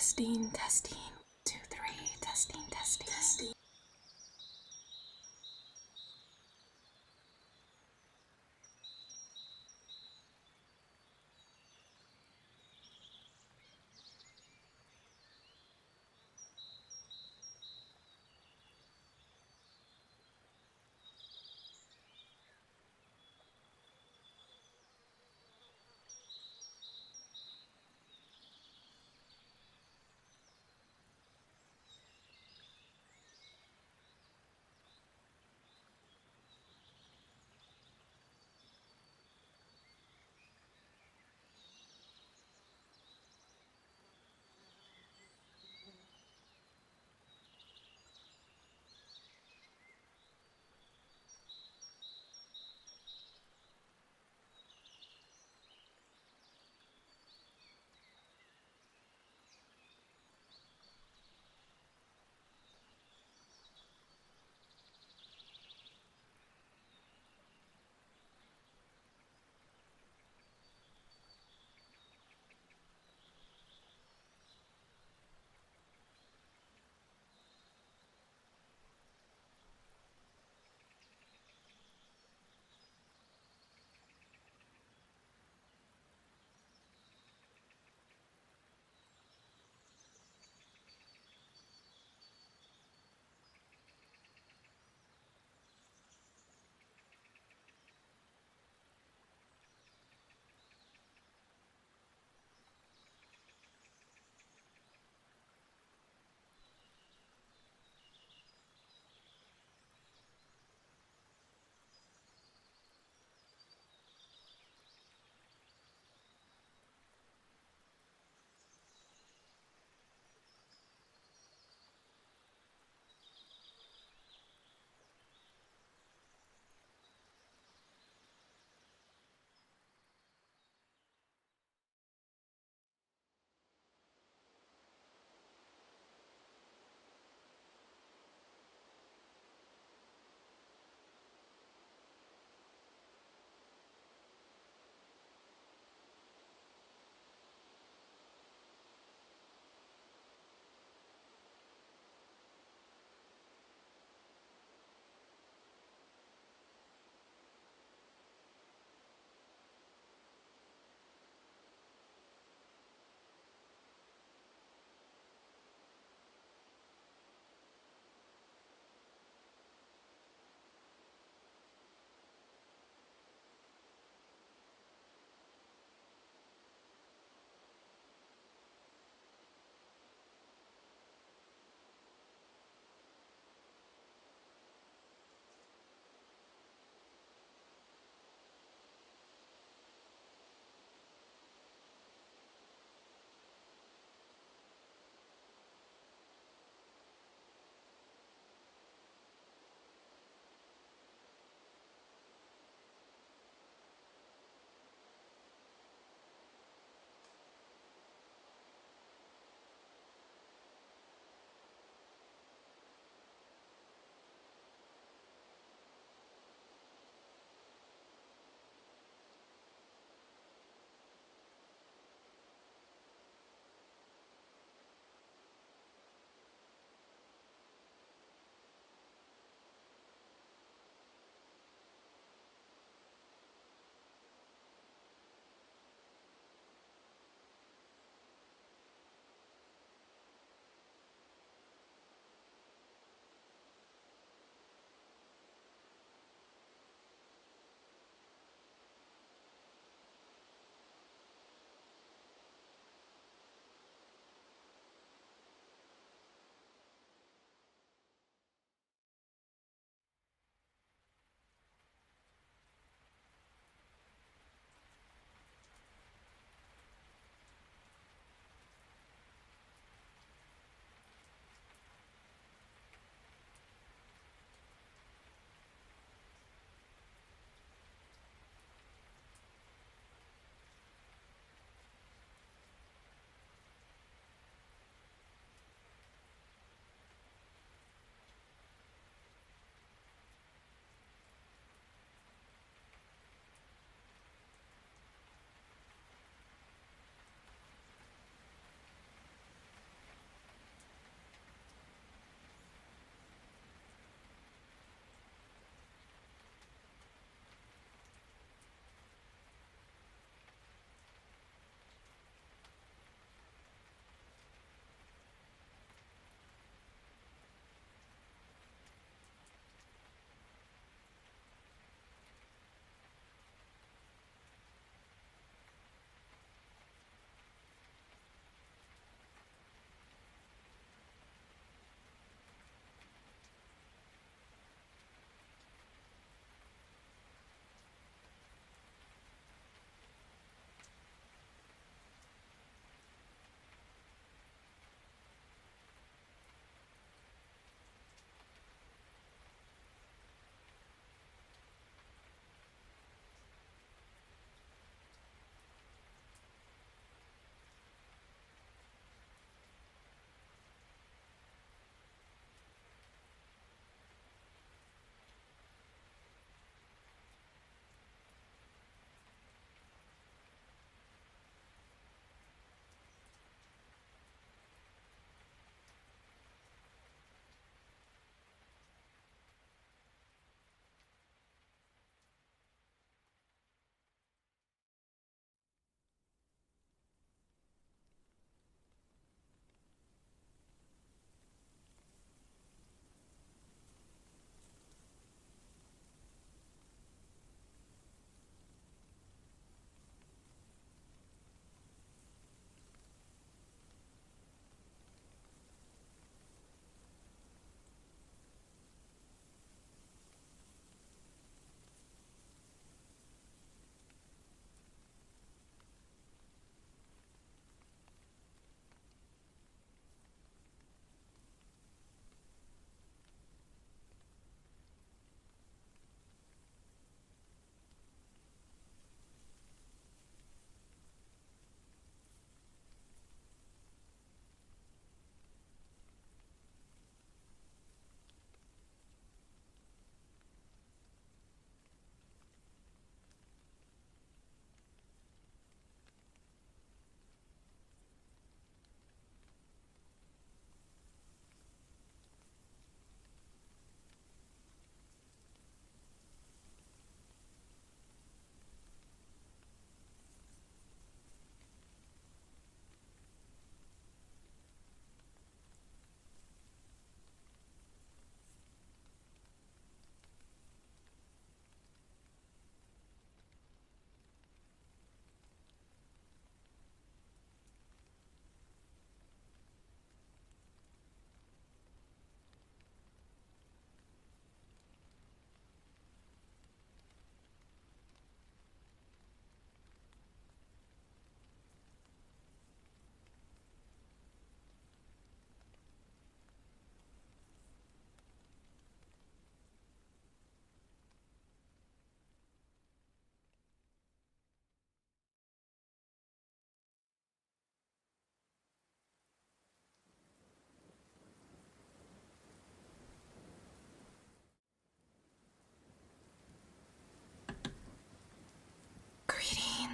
Testing, testing. 2, 3, testing, testing, testing.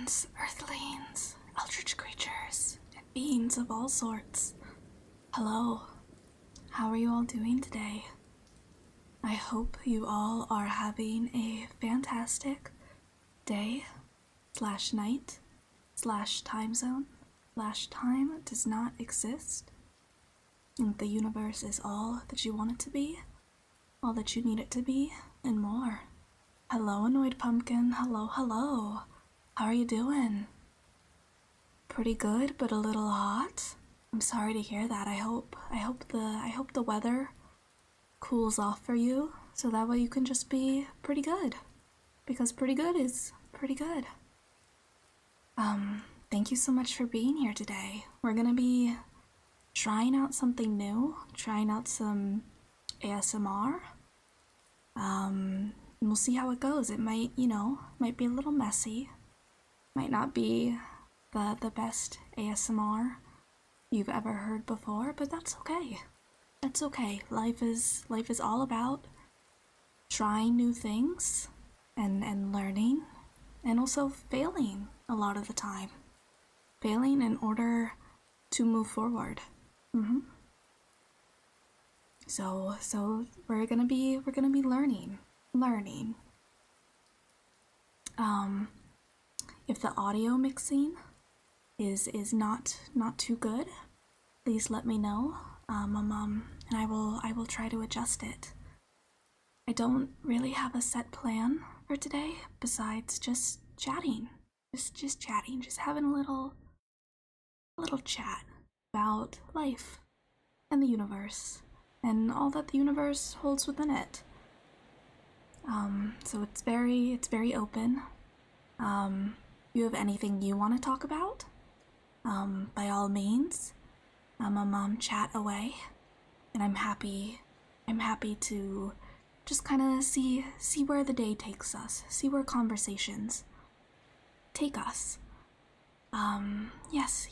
aliens, earthlings, eldritch creatures, and beings of all sorts. Hello. How are you all doing today? I hope you all are having a fantastic day / night / time zone / time does not exist. And the universe is all that you want it to be, all that you need it to be, and more. Hello, Annoyed Pumpkin. Hello, hello. How are you doing? Pretty good, but a little hot. I'm sorry to hear that. I hope the weather cools off for you, so that way you can just be pretty good. Because pretty good is pretty good. Thank you so much for being here today. We're gonna be trying out something new, trying out some ASMR. And we'll see how it goes. It might be a little messy. Might not be the best ASMR you've ever heard before, but that's okay. That's okay. Life is all about trying new things and learning, and also failing a lot of the time. Failing in order to move forward. So we're gonna be learning. If the audio mixing is not too good, please let me know. And I will try to adjust it. I don't really have a set plan for today besides just chatting. Just chatting, just having a little chat about life and the universe and all that the universe holds within it. So it's very open. You have anything you want to talk about? By all means, chat away, and I'm happy to just kind of see where the day takes us, see where conversations take us. Yes.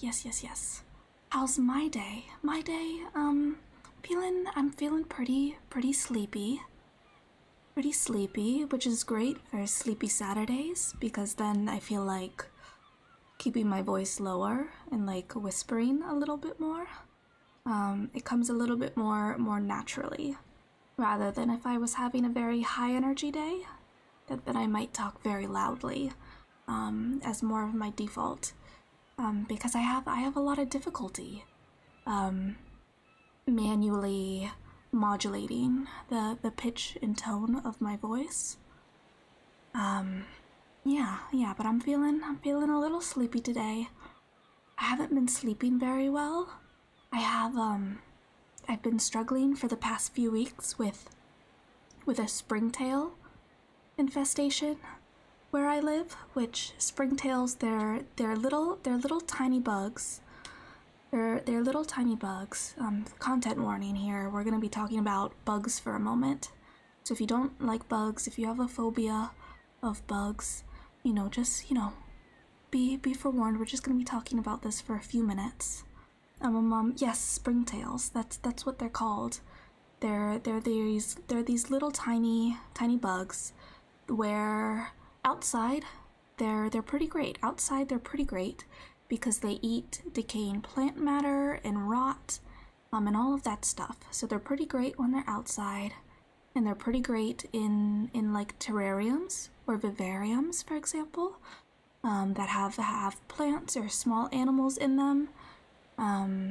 How's my day? My day, I'm feeling pretty sleepy. Pretty sleepy, which is great for sleepy Saturdays, because then I feel like keeping my voice lower and like whispering a little bit more. It comes a little bit more naturally, rather than if I was having a very high energy day, then I might talk very loudly, as more of my default, because I have a lot of difficulty manually modulating the pitch and tone of my voice. Yeah, but I'm feeling a little sleepy today. I haven't been sleeping very well. I've been struggling for the past few weeks with a springtail infestation where I live, which springtails, they're little tiny bugs. They're little tiny bugs. Content warning here. We're gonna be talking about bugs for a moment. So if you don't like bugs, if you have a phobia of bugs, be forewarned. We're just gonna be talking about this for a few minutes. Yes, springtails. That's what they're called. They're these little tiny bugs, where outside they're pretty great. Outside they're pretty great because they eat decaying plant matter and rot, and all of that stuff. So they're pretty great when they're outside, and they're pretty great in like terrariums or vivariums, for example, that have plants or small animals in them,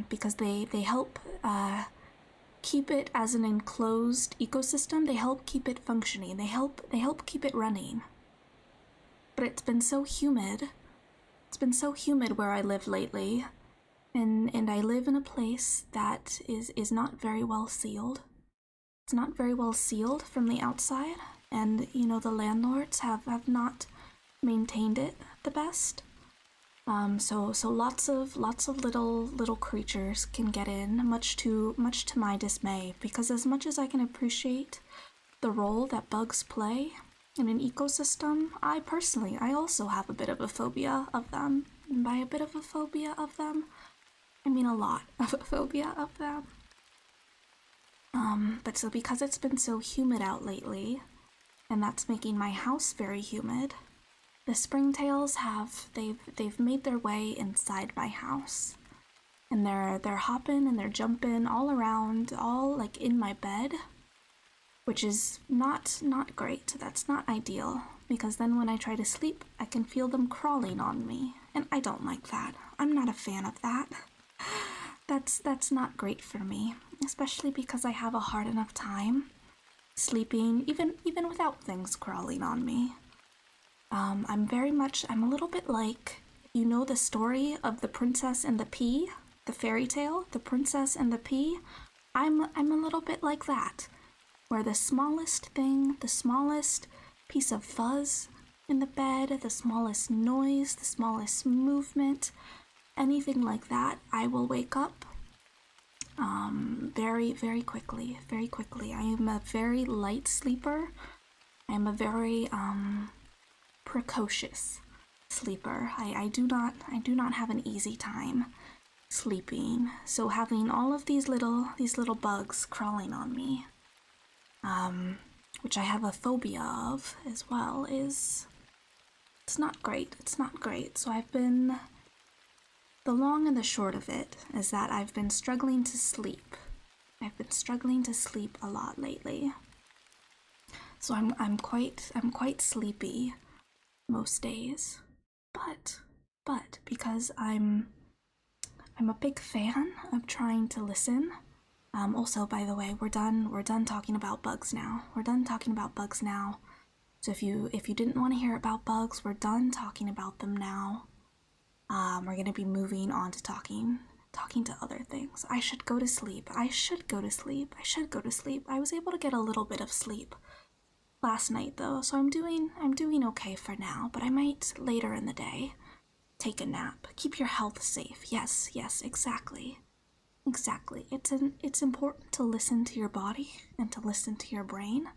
because they help keep it as an enclosed ecosystem. They help keep it functioning. They help keep it running. But it's been so humid. It's been so humid where I live lately, and I live in a place that is not very well sealed. It's not very well sealed from the outside, and the landlords have not maintained it the best. So lots of little creatures can get in, much to my dismay, because as much as I can appreciate the role that bugs play in an ecosystem, I also have a bit of a phobia of them. And by a bit of a phobia of them, I mean a lot of a phobia of them. But so because it's been so humid out lately, and that's making my house very humid, the springtails they've made their way inside my house. And they're hopping and they're jumping all around, all like in my bed, which is not great. That's not ideal, because then when I try to sleep, I can feel them crawling on me, and I don't like that. I'm not a fan of that. That's not great for me, especially because I have a hard enough time sleeping even without things crawling on me. I'm a little bit like, you know, the story of the Princess and the Pea, the fairy tale, the Princess and the Pea. I'm a little bit like that, where the smallest thing, the smallest piece of fuzz in the bed, the smallest noise, the smallest movement, anything like that, I will wake up very quickly, very quickly. I am a very light sleeper. I am a very precocious sleeper. I do not have an easy time sleeping. So having all of these little bugs crawling on me, which I have a phobia of as well, it's not great. It's not great. So the long and the short of it is that I've been struggling to sleep. I've been struggling to sleep a lot lately. So I'm quite sleepy most days. But because I'm a big fan of trying to listen. Also, by the way, we're done talking about bugs now. We're done talking about bugs now. So if you didn't want to hear about bugs, we're done talking about them now. We're gonna be moving on to talking to other things. I should go to sleep. I was able to get a little bit of sleep last night though, so I'm doing okay for now, but I might later in the day take a nap. Keep your health safe. Yes, exactly. Exactly. It's important to listen to your body and to listen to your brain,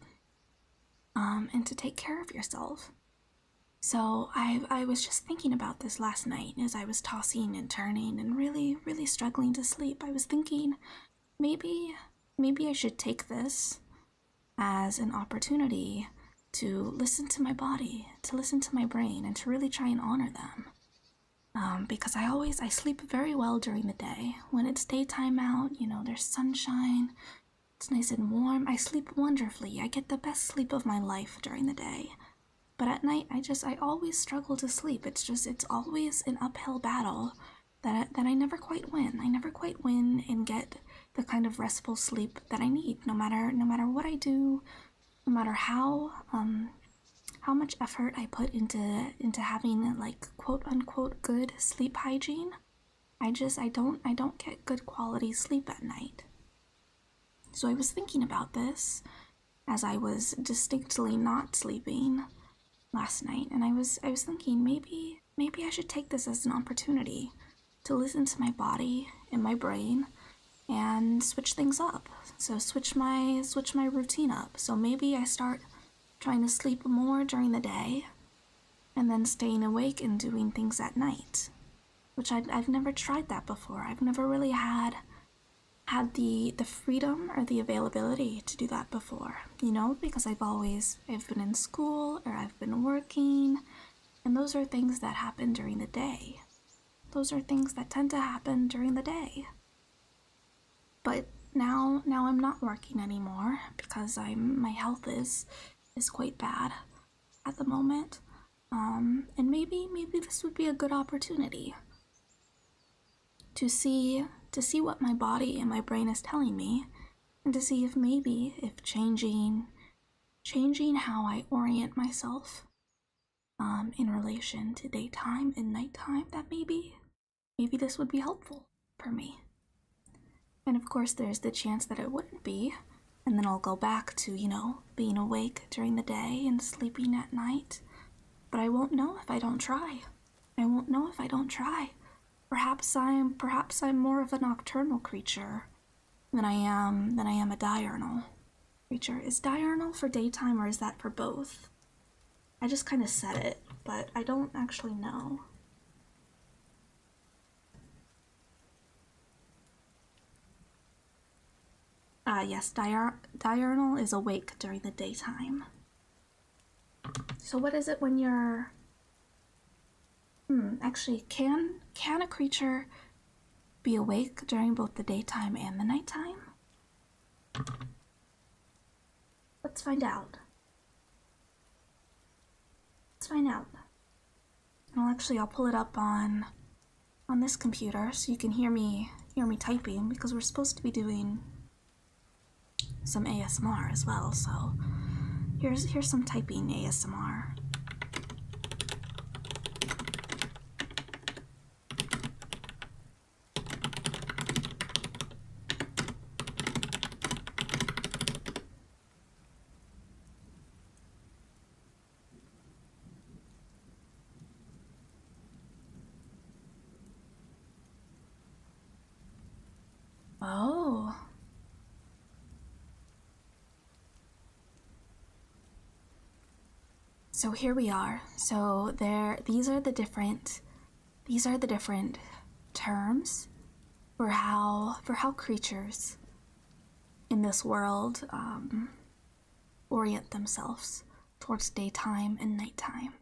and to take care of yourself. So I was just thinking about this last night as I was tossing and turning and really struggling to sleep. I was thinking maybe I should take this as an opportunity to listen to my body, to listen to my brain, and to really try and honor them. Because I sleep very well during the day. When it's daytime out, there's sunshine, it's nice and warm, I sleep wonderfully. I get the best sleep of my life during the day. But at night, I always struggle to sleep. It's always an uphill battle that I never quite win. I never quite win and get the kind of restful sleep that I need, no matter what I do, no matter how much effort I put into having, like, quote unquote good sleep hygiene. I don't get good quality sleep at night. So I was thinking about this as I was distinctly not sleeping last night, and I was thinking maybe I should take this as an opportunity to listen to my body and my brain and switch things up. So switch my routine up. So maybe I start trying to sleep more during the day and then staying awake and doing things at night, which I've never tried that before. I've never really had the freedom or the availability to do that before, because I've been in school or I've been working, and those are things that happen during the day. Those are things that tend to happen during the day. But now I'm not working anymore because my health is quite bad at the moment. And maybe this would be a good opportunity to see what my body and my brain is telling me, and to see if changing how I orient myself in relation to daytime and nighttime, that maybe this would be helpful for me. And of course there's the chance that it wouldn't be, and then I'll go back to, being awake during the day and sleeping at night. But I won't know if I don't try. Perhaps I'm more of a nocturnal creature than I am a diurnal creature. Is diurnal for daytime, or is that for both? I just kind of said it, but I don't actually know. Yes, diurnal is awake during the daytime. So what is it when you're Actually, can a creature be awake during both the daytime and the nighttime? Let's find out. Let's find out. Well, actually, I'll pull it up on this computer so you can hear me typing, because we're supposed to be doing some ASMR as well. So here's some typing ASMR. Oh. So here we are. So these are the different terms for how creatures in this world orient themselves towards daytime and nighttime.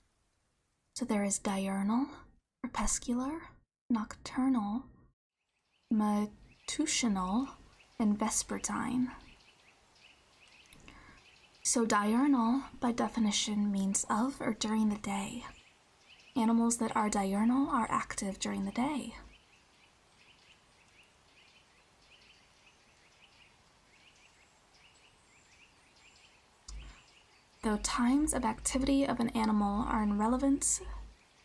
So there is diurnal, crepuscular, nocturnal, matutinal, and vespertine. So diurnal, by definition, means of or during the day. Animals that are diurnal are active during the day. Though times of activity of an animal are in relevance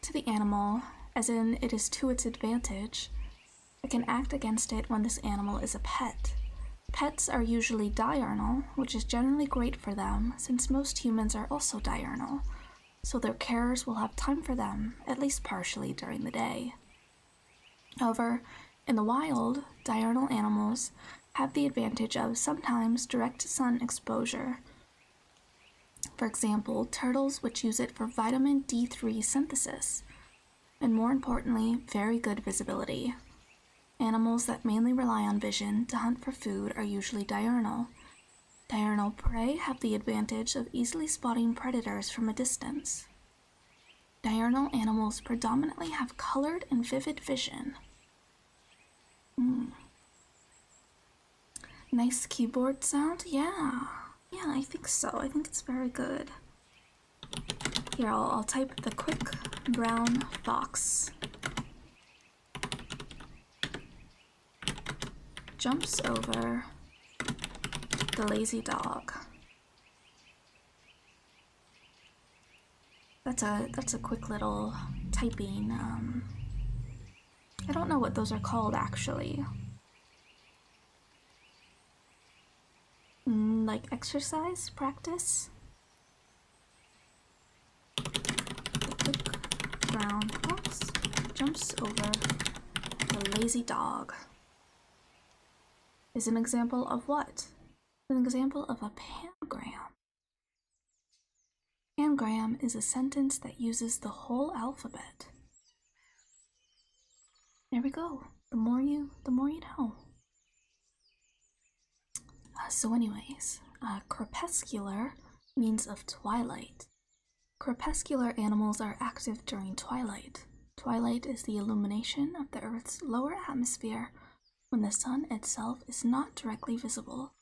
to the animal, as in it is to its advantage, it can act against it when this animal is a pet. Pets are usually diurnal, which is generally great for them, since most humans are also diurnal, so their carers will have time for them, at least partially, during the day. However, in the wild, diurnal animals have the advantage of sometimes direct sun exposure. For example, turtles, which use it for vitamin D3 synthesis, and more importantly, very good visibility. Animals that mainly rely on vision to hunt for food are usually diurnal. Diurnal prey have the advantage of easily spotting predators from a distance. Diurnal animals predominantly have colored and vivid vision. Nice keyboard sound? Yeah, I think so. I think it's very good. Here, I'll type the quick brown fox. Jumps over the lazy dog. That's a quick little typing. I don't know what those are called actually. Like exercise practice. The quick brown fox jumps over the lazy dog. Is an example of what? An example of a pangram. Pangram is a sentence that uses the whole alphabet. There we go. The more you know. So anyways, crepuscular means of twilight. Crepuscular animals are active during twilight. Twilight is the illumination of the Earth's lower atmosphere when the sun itself is not directly visible.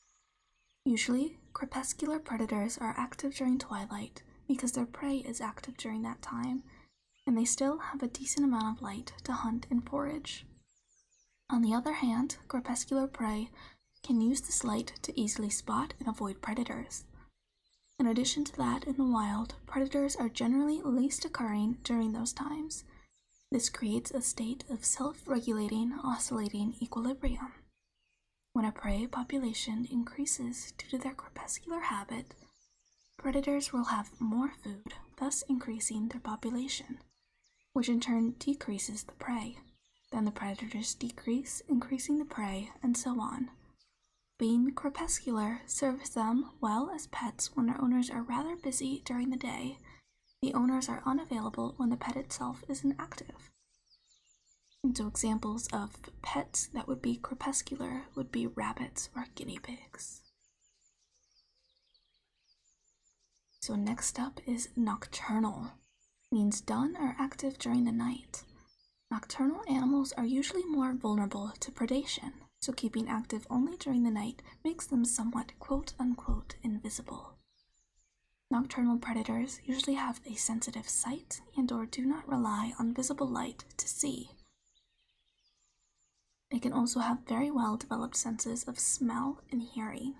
Usually, crepuscular predators are active during twilight because their prey is active during that time, and they still have a decent amount of light to hunt and forage. On the other hand, crepuscular prey can use this light to easily spot and avoid predators. In addition to that, in the wild, predators are generally least occurring during those times. This creates a state of self-regulating, oscillating equilibrium. When a prey population increases due to their crepuscular habit, predators will have more food, thus increasing their population, which in turn decreases the prey. Then the predators decrease, increasing the prey, and so on. Being crepuscular serves them well as pets when their owners are rather busy during the day. The owners are unavailable when the pet itself is inactive. And so examples of pets that would be crepuscular would be rabbits or guinea pigs. So next up is nocturnal. means done or active during the night. Nocturnal animals are usually more vulnerable to predation, so keeping active only during the night makes them somewhat quote-unquote invisible. Nocturnal predators usually have a sensitive sight and/or do not rely on visible light to see. They can also have very well-developed senses of smell and hearing.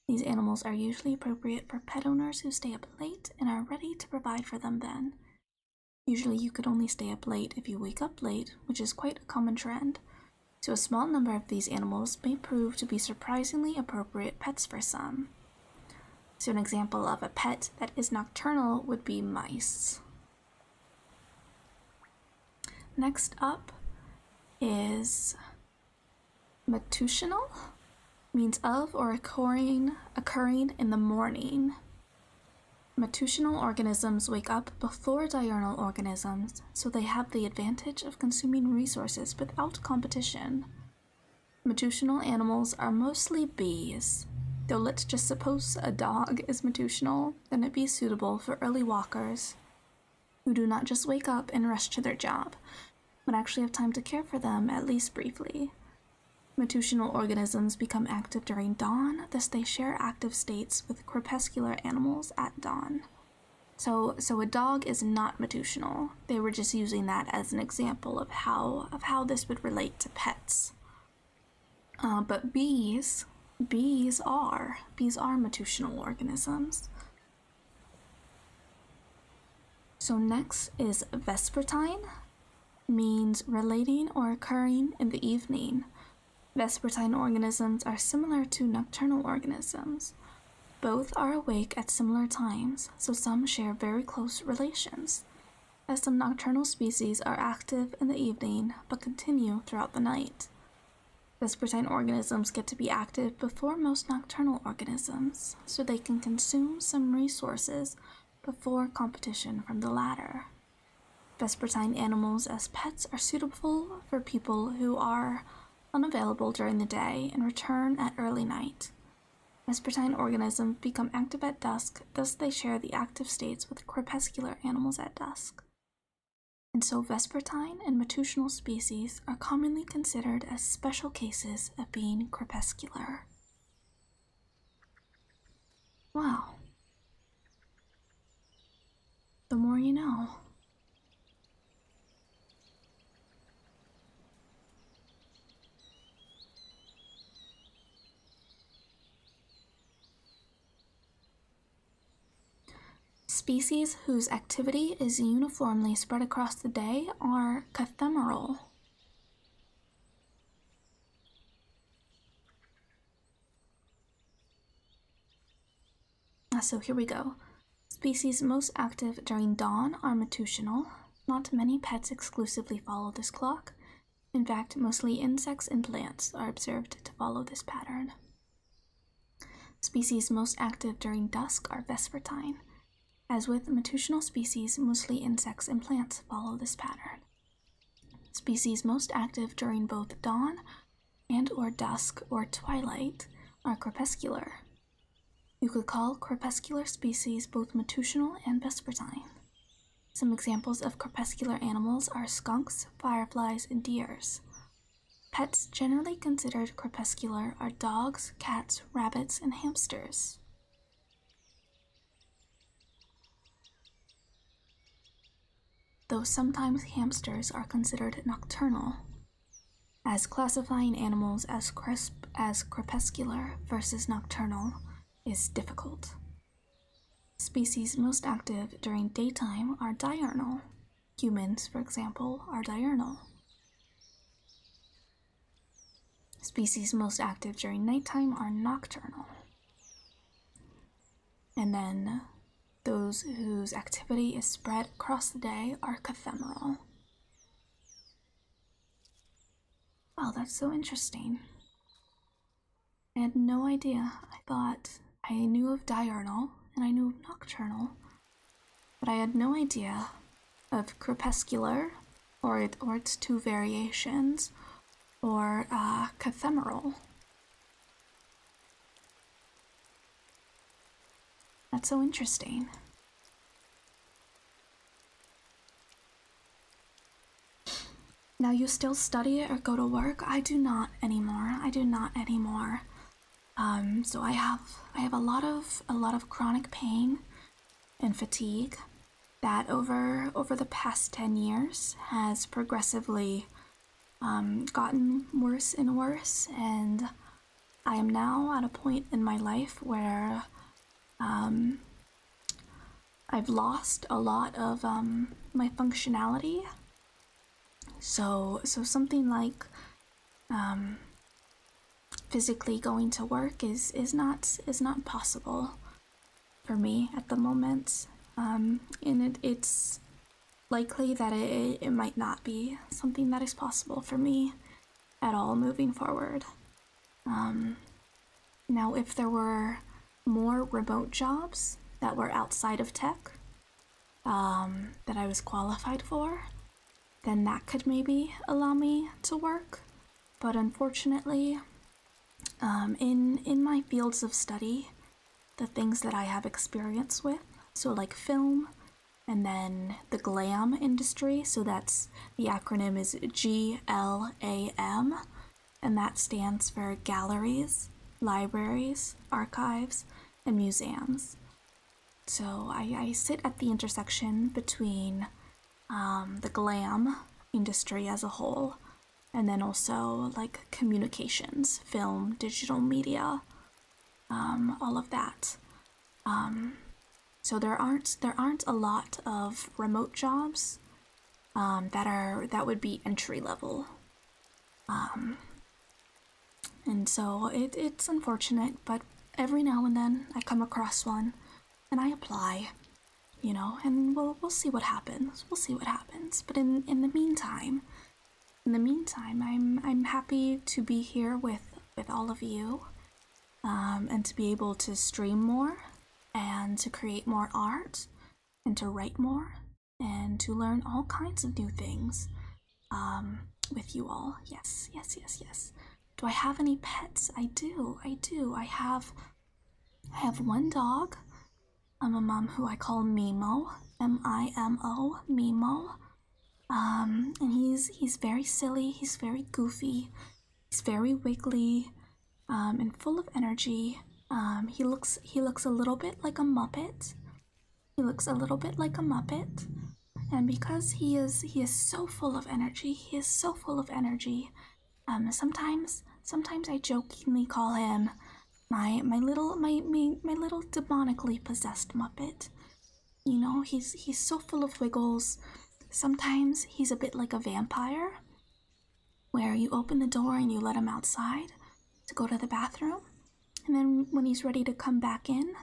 These animals are usually appropriate for pet owners who stay up late and are ready to provide for them then. Usually you could only stay up late if you wake up late, which is quite a common trend, so a small number of these animals may prove to be surprisingly appropriate pets for some. So an example of a pet that is nocturnal would be mice. Next up is matutinal, means of or occurring in the morning. Matutinal organisms wake up before diurnal organisms, so they have the advantage of consuming resources without competition. Matutinal animals are mostly bees, though let's just suppose a dog is matutinal, then it'd be suitable for early walkers who do not just wake up and rush to their job, but actually have time to care for them, at least briefly. Matutinal organisms become active during dawn, thus they share active states with crepuscular animals at dawn. So a dog is not matutinal. They were just using that as an example of how this would relate to pets. But bees are matutinal organisms. So next is vespertine, means relating or occurring in the evening. Vespertine organisms are similar to nocturnal organisms. Both are awake at similar times, so some share very close relations, as some nocturnal species are active in the evening but continue throughout the night. Vespertine organisms get to be active before most nocturnal organisms, so they can consume some resources before competition from the latter. Vespertine animals as pets are suitable for people who are unavailable during the day and return at early night. Vespertine organisms become active at dusk, thus they share the active states with crepuscular animals at dusk. And so vespertine and matutinal species are commonly considered as special cases of being crepuscular. Wow. The more you know. Species whose activity is uniformly spread across the day are ephemeral. So here we go. Species most active during dawn are matutinal. Not many pets exclusively follow this clock. In fact, mostly insects and plants are observed to follow this pattern. Species most active during dusk are vespertine. As with matutinal species, mostly insects and plants follow this pattern. Species most active during both dawn and/or dusk or twilight are crepuscular. You could call crepuscular species both matutinal and vespertine. Some examples of crepuscular animals are skunks, fireflies, and deers. Pets generally considered crepuscular are dogs, cats, rabbits, and hamsters. Though sometimes hamsters are considered nocturnal, as classifying animals as crepuscular versus nocturnal is difficult. Species most active during daytime are diurnal. Humans, for example, are diurnal. Species most active during nighttime are nocturnal. And then those whose activity is spread across the day are ephemeral. Wow, that's so interesting. I had no idea. I thought I knew of diurnal and I knew of nocturnal, but I had no idea of crepuscular or its two variations, or ephemeral. That's so interesting. Now you still study or go to work? I do not anymore. I do not anymore. So I have a lot of chronic pain and fatigue that over the past 10 years has progressively gotten worse and worse, and I am now at a point in my life where I've lost a lot of my functionality. So something like physically going to work is not possible for me at the moment. And it's likely that it might not be something that is possible for me at all moving forward. Now, if there were more remote jobs that were outside of tech that I was qualified for, then that could maybe allow me to work. But unfortunately, in my fields of study, the things that I have experience with, so like film, and then the GLAM industry, so that's the acronym is GLAM, and that stands for galleries, libraries, archives, and museums. So I sit at the intersection between the GLAM industry as a whole, and then also like communications, film, digital media, all of that. So there aren't a lot of remote jobs that would be entry level, and so it's unfortunate, but every now and then I come across one, and I apply, and we'll see what happens. We'll see what happens. But in the meantime, I'm happy to be here with all of you, and to be able to stream more, and to create more art, and to write more, and to learn all kinds of new things with you all. Yes. Do I have any pets? I do. I have one dog, a mom who I call Mimo, Mimo, Mimo. And he's very silly, he's very goofy, he's very wiggly, and full of energy. He looks a little bit like a Muppet. And because he is so full of energy, sometimes I jokingly call him my little demonically possessed Muppet. He's so full of wiggles. Sometimes he's a bit like a vampire, where you open the door and you let him outside to go to the bathroom, and then when he's ready to come back in,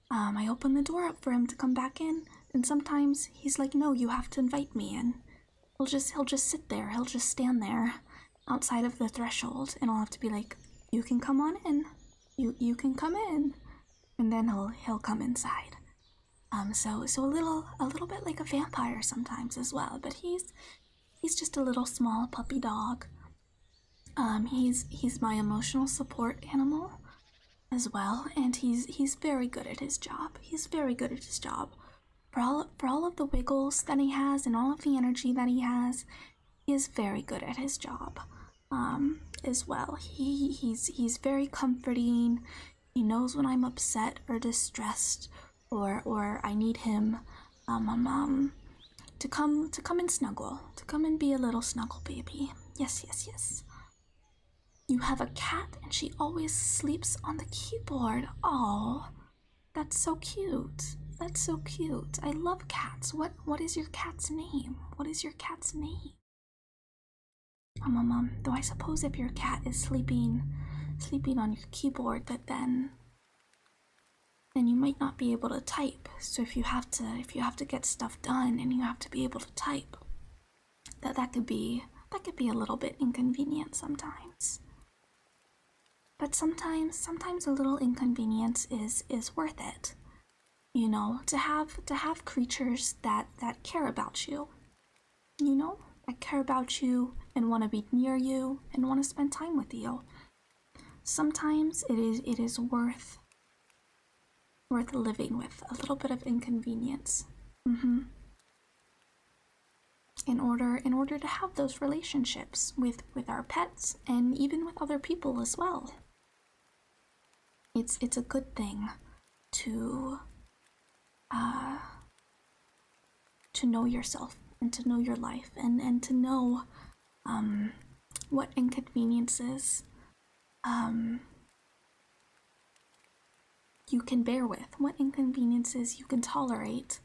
I open the door up for him to come back in, and sometimes he's like, no, you have to invite me in. He'll just sit there, he'll just stand there outside of the threshold, and I'll have to be like, you can come on in, you can come in, and then he'll come inside. So a little bit like a vampire sometimes as well, but he's just a little small puppy dog. He's my emotional support animal as well, and he's very good at his job. For all of the wiggles that he has and all of the energy that he is very good at his job. As well. He's very comforting. He knows when I'm upset or distressed, or I need him to come and snuggle, to come and be a little snuggle baby. Yes. You have a cat and she always sleeps on the keyboard. Oh, that's so cute. I love cats. What is your cat's name? Though I suppose if your cat is sleeping on your keyboard, then you might not be able to type. So if you have to get stuff done and you have to be able to type, that could be a little bit inconvenient sometimes. But sometimes a little inconvenience is worth it. To have creatures that care about you. That care about you and want to be near you and want to spend time with you. Sometimes it is worth living with a little bit of inconvenience. in order to have those relationships with our pets and even with other people as well. It's a good thing to know yourself and to know your life and to know what inconveniences you can bear with, what inconveniences you can tolerate,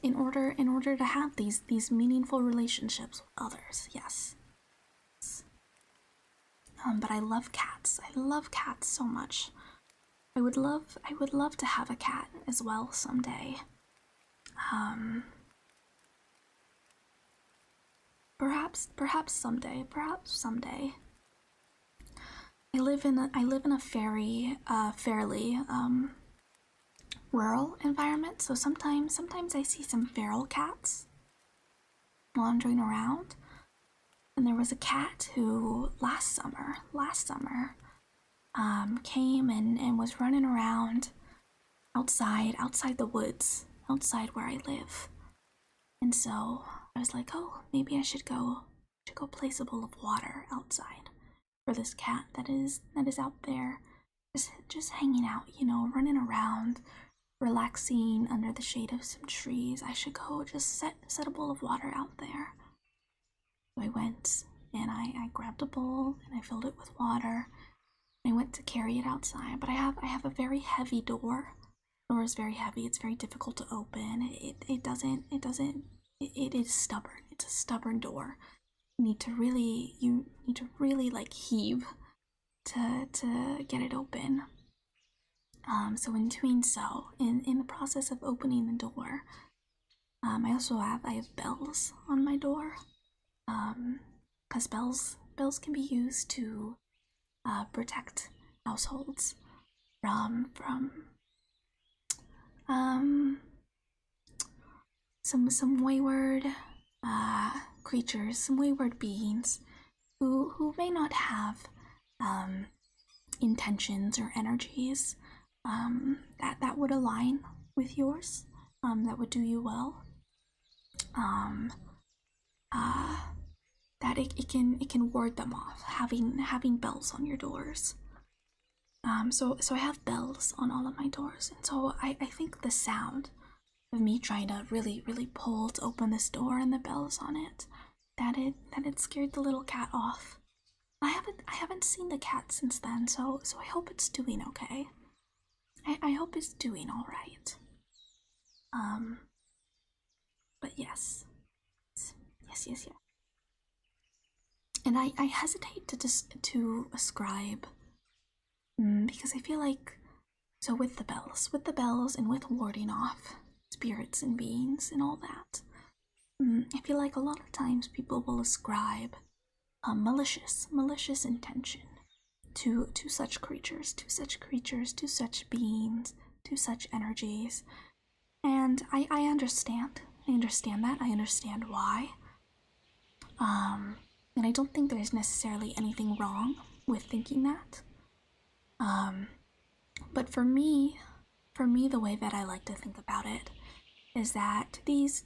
in order to have these meaningful relationships with others. Yes. But I love cats. I love cats so much. I would love to have a cat as well someday. Perhaps someday. I live in a fairly rural environment, so sometimes I see some feral cats wandering around. And there was a cat who last summer came and was running around outside the woods, outside where I live. And so I was like, oh, maybe I should go place a bowl of water outside for this cat that is out there just hanging out, running around, relaxing under the shade of some trees. I should go just set a bowl of water out there. So I went and I grabbed a bowl and I filled it with water. I went to carry it outside, but I have a very heavy door. The door is very heavy. It's very difficult to open. It is stubborn. It's a stubborn door. You need to really like heave to get it open. So in doing so, in the process of opening the door, I have bells on my door, because bells can be used to protect households from some wayward creatures, some wayward beings who may not have intentions or energies that would align with yours, that would do you well. That it can ward them off, having bells on your doors. So I have bells on all of my doors, and so I think the sound of me trying to really pull to open this door and the bells on it, that it scared the little cat off. I haven't seen the cat since then, so I hope it's doing okay. I hope it's doing all right. But yes. And I hesitate to ascribe, because I feel like, so with the bells and with warding off spirits and beings and all that, I feel like a lot of times people will ascribe malicious intention to such creatures, to such beings, to such energies. And I understand that. I understand why. And I don't think there's necessarily anything wrong with thinking that. But for me, the way that I like to think about it is that these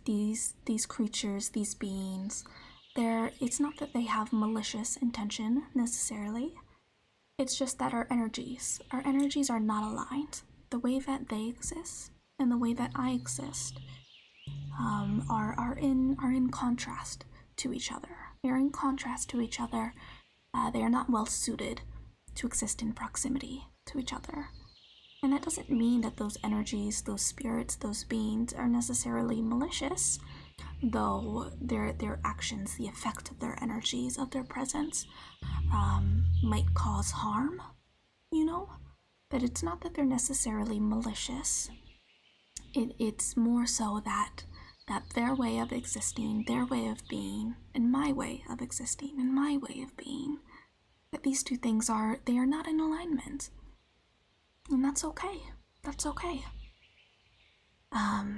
creatures, these beings, it's not that they have malicious intention necessarily. It's just that our energies are not aligned. The way that they exist and the way that I exist are in contrast to each other. They're in contrast to each other. They are not well suited to exist in proximity to each other. And that doesn't mean that those energies, those spirits, those beings are necessarily malicious, though their actions, the effect of their energies, of their presence, might cause harm, But it's not that they're necessarily malicious. It's more so that their way of existing, their way of being, and my way of existing, and my way of being, that these two things are not in alignment. And that's okay. That's okay.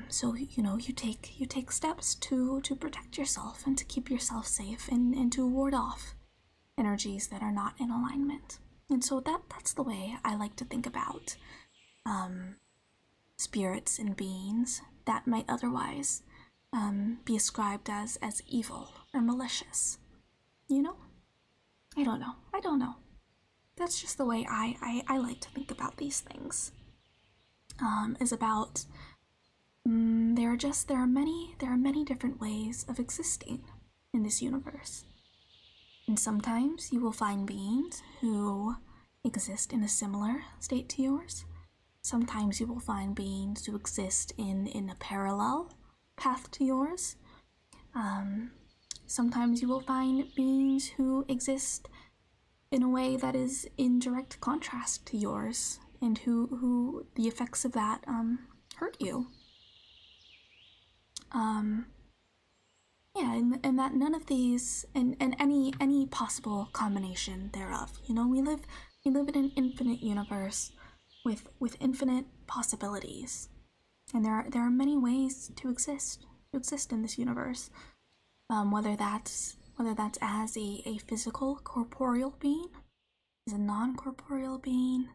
So you take steps to protect yourself and to keep yourself safe and to ward off energies that are not in alignment. And so that's the way I like to think about spirits and beings that might otherwise be ascribed as evil or malicious. You know? I don't know. That's just the way I like to think about these things. Is about there are many different ways of existing in this universe. And sometimes you will find beings who exist in a similar state to yours. Sometimes you will find beings who exist in a parallel path to yours. Sometimes you will find beings who exist in a way that is in direct contrast to yours, and who the effects of that hurt you. And that none of these, and any possible combination thereof. You know, we live in an infinite universe with infinite possibilities, and there are many ways to exist in this universe. Whether that's as a physical corporeal being, as a non-corporeal being,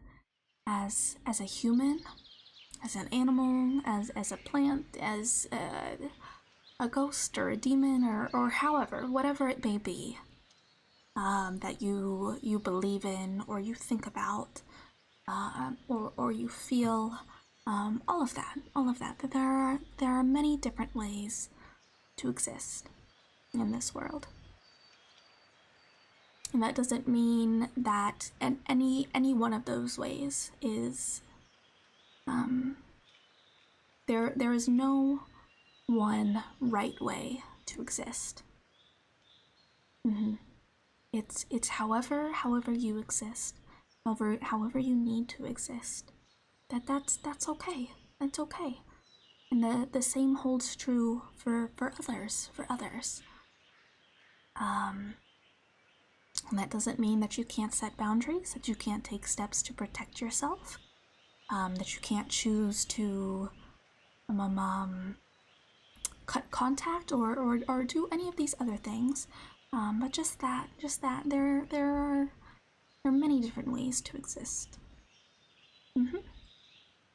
as a human, as an animal, as a plant, as a ghost or a demon, or however, whatever it may be, that you believe in, or you think about, or you feel, all of that. That there are many different ways to exist in this world. And that doesn't mean that any one of those ways is there is no one right way to exist. It's however you exist, however you need to exist. That's okay. That's okay. And the same holds true for others. And that doesn't mean that you can't set boundaries, that you can't take steps to protect yourself, that you can't choose to cut contact or do any of these other things. But just that there are many different ways to exist.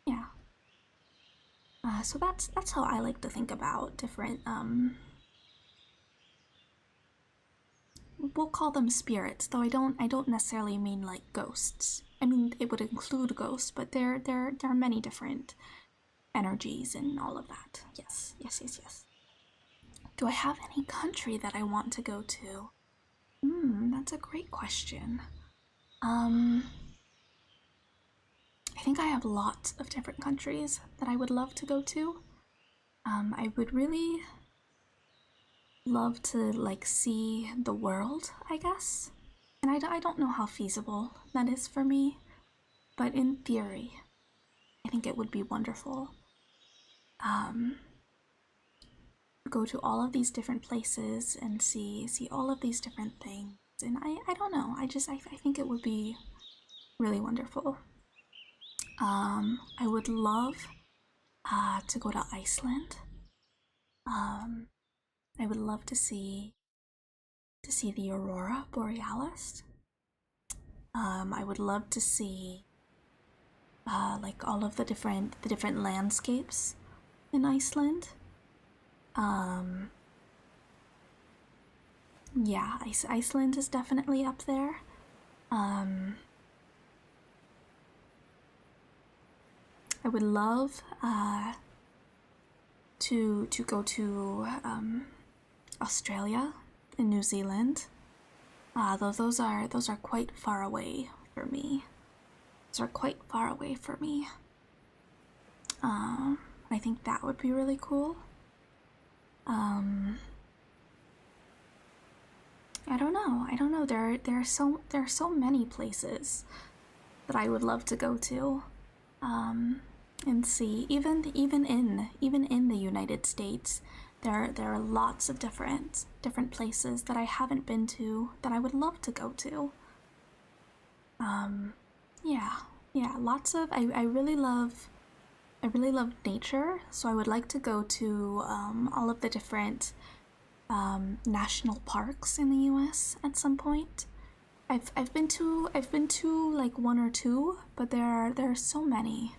Yeah. So that's how I like to think about different we'll call them spirits, though I don't necessarily mean like ghosts. I mean, it would include ghosts, but there are many different energies and all of that. Yes. Do I have any country that I want to go to? That's a great question. I think I have lots of different countries that I would love to go to. I would really love to see the world, I guess. And I don't know how feasible that is for me, but in theory, I think it would be wonderful. Go to all of these different places and see all of these different things. And I don't know, I think it would be really wonderful. I would love to go to Iceland. I would love to see the aurora borealis. I would love to see all of the different landscapes in Iceland. Yeah, Iceland is definitely up there. I would love to go to Australia and New Zealand. Though those are quite far away for me. I think that would be really cool. I don't know. There are so many places that I would love to go to, and see. Even in the United States, there are lots of different places that I haven't been to that I would love to go to. Yeah, lots of. I really love nature, so I would like to go to all of the different national parks in the U.S. at some point. I've been to like one or two, but there are so many.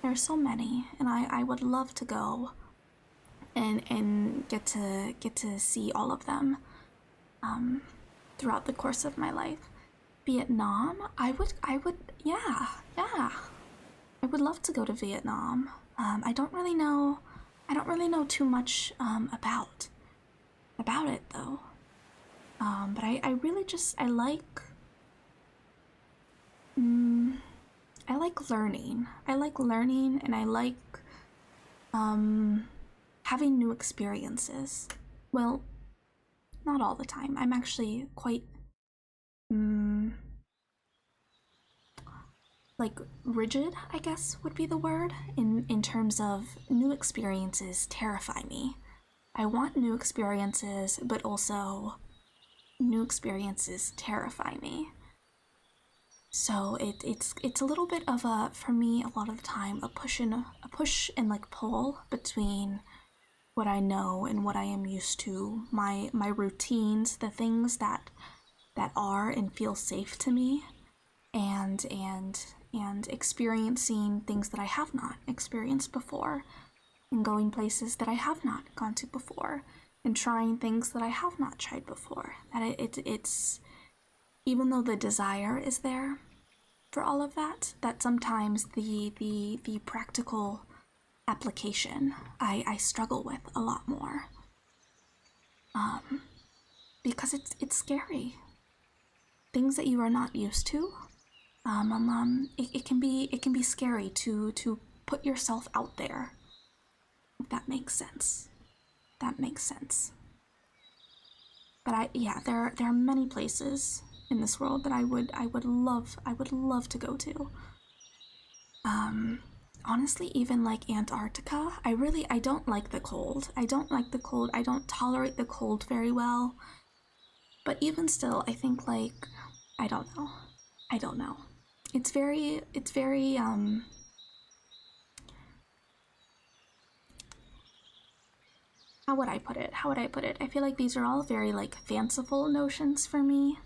There are so many, and I would love to go and get to see all of them throughout the course of my life. Vietnam, I would, yeah, yeah. I would love to go to Vietnam. I don't really know too much about it though. But I really just I like learning. I like learning, and I like having new experiences. Well, not all the time. I'm actually quite like rigid, I guess would be the word, in terms of new experiences terrify me. I want new experiences, but also new experiences terrify me. So it's a little bit of a, for me, a lot of the time, a push and like pull between what I know and what I am used to, my routines, the things that are and feel safe to me, and experiencing things that I have not experienced before, and going places that I have not gone to before, and trying things that I have not tried before. That it's even though the desire is there for all of that, that sometimes the practical application I struggle with a lot more. Because it's scary. Things that you are not used to. It can be scary to put yourself out there. If that makes sense. That makes sense. But there are many places in this world that I would love to go to. Honestly, even like Antarctica, I don't like the cold. I don't tolerate the cold very well. But even still, I think like I don't know. It's very how would I put it? I feel like these are all very like fanciful notions for me,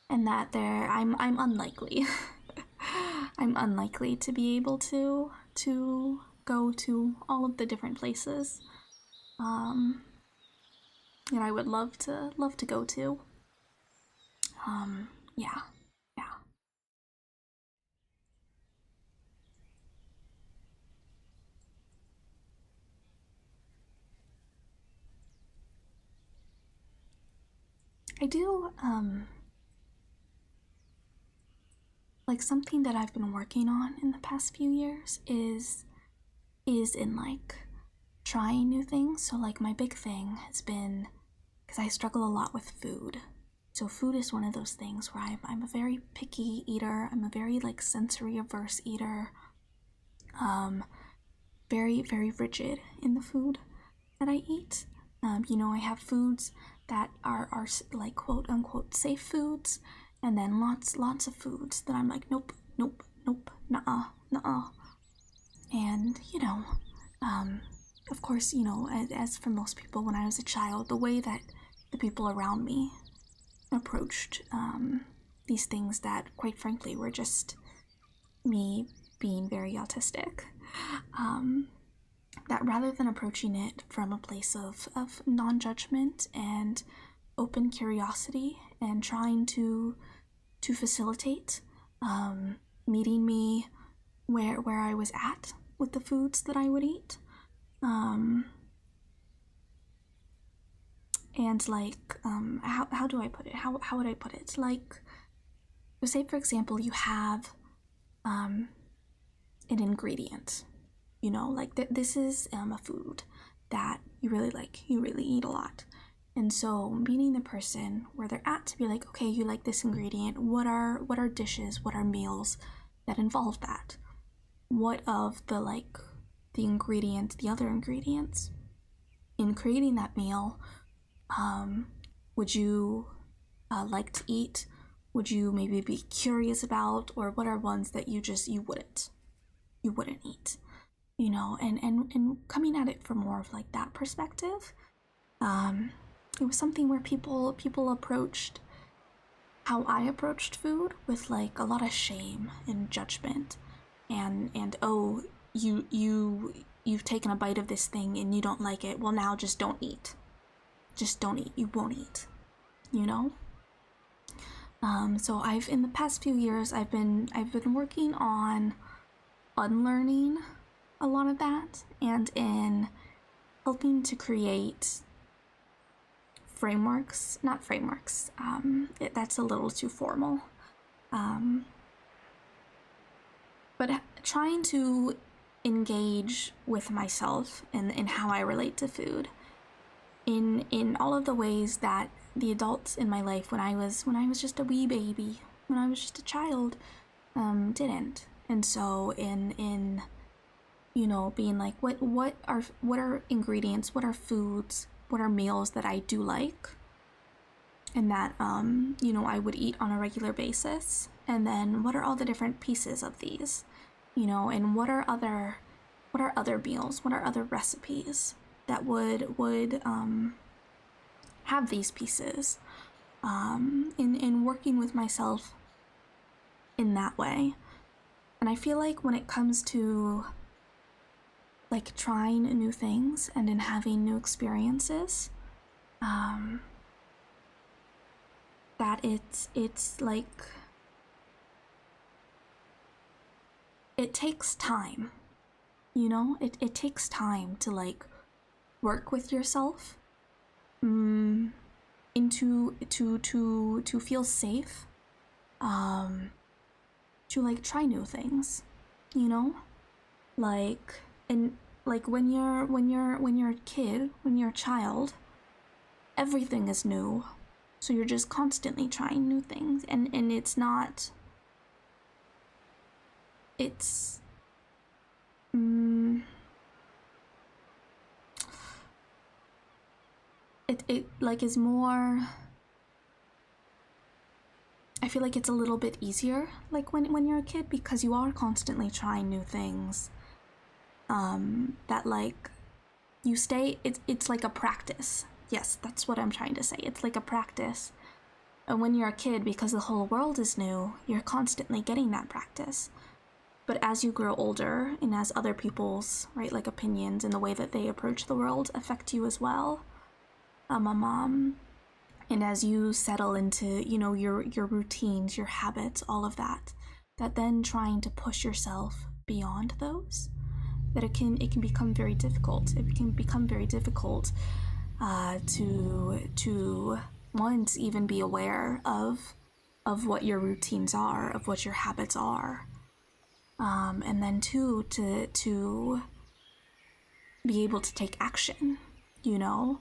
and that I'm unlikely. I'm unlikely to be able to go to all of the different places that I would love to go to. Yeah, yeah. I do like something that I've been working on in the past few years is in like trying new things. So like my big thing has been, because I struggle a lot with food. So food is one of those things where I'm a very picky eater. I'm a very like sensory averse eater. Very very rigid in the food that I eat. I have foods that are like quote unquote safe foods, and then lots of foods that I'm like nope, nuh-uh, nuh-uh. And of course, as for most people, when I was a child, the way that the people around me approached these things that, quite frankly, were just me being very autistic, that rather than approaching it from a place of non-judgment and open curiosity and trying to facilitate meeting me where I was at with the foods that I would eat, and like how do I put it? How would I put it? Like, say for example, you have an ingredient, like this is a food that you really like, you really eat a lot. And so meeting the person where they're at to be like, okay, you like this ingredient, what are dishes, what are meals that involve that? What of the other ingredients in creating that meal would you like to eat? Would you maybe be curious about? Or what are ones that you wouldn't eat? And coming at it from more of like that perspective, it was something where people approached how I approached food with like a lot of shame and judgment, and oh, you you've taken a bite of this thing and you don't like it, well, now just don't eat. Just don't eat. You won't eat, you know? So in the past few years, I've been working on unlearning a lot of that, and in helping to create frameworks, not frameworks, that's a little too formal, but trying to engage with myself and how I relate to food in all of the ways that the adults in my life when I was just a wee baby, when I was just a child, didn't. And so in you know, being like, what are ingredients, what are foods, what are meals that I do like, and that you know, I would eat on a regular basis, and then what are all the different pieces of these, you know, and what are other meals, what are other recipes that would have these pieces, in working with myself in that way. And I feel like when it comes to like trying new things and in having new experiences, that it's like, it takes time, you know, it takes time to like work with yourself, into to feel safe, to like try new things, you know, like, and like when you're a kid, when you're a child, everything is new, so you're just constantly trying new things, and it's not, it's it like is more, I feel like it's a little bit easier like when you're a kid, because you are constantly trying new things, that like you stay, it's like a practice. Yes, that's what I'm trying to say. It's like a practice. And when you're a kid, because the whole world is new, you're constantly getting that practice. But as you grow older, and as other people's, right, like opinions and the way that they approach the world affect you as well, and as you settle into, you know, your routines, your habits, all of that, that then trying to push yourself beyond those, that it can become very difficult. It can become very difficult to once even be aware of what your routines are, of what your habits are, and then two, to be able to take action, you know,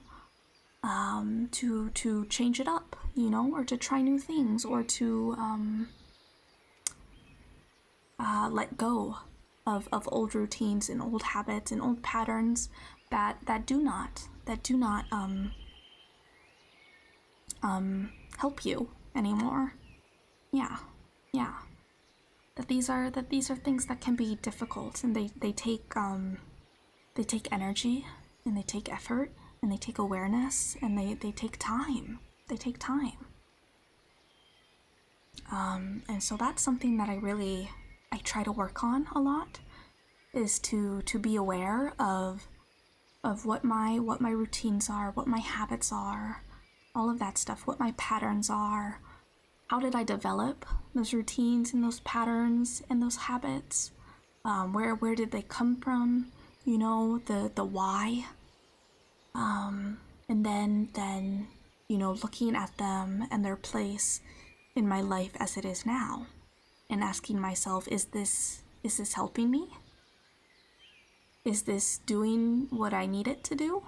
to change it up, you know, or to try new things, or to let go of old routines and old habits and old patterns that do not help you anymore. Yeah. That these are things that can be difficult, and they take energy, and they take effort, and they take awareness, and they take time. They take time. And so that's something that I try to work on a lot, is to be aware of what my routines are, what my habits are, all of that stuff, what my patterns are. How did I develop those routines and those patterns and those habits? Where did they come from? You know, the why. And then you know, looking at them and their place in my life as it is now, and asking myself, is this helping me? Is this doing what I need it to do?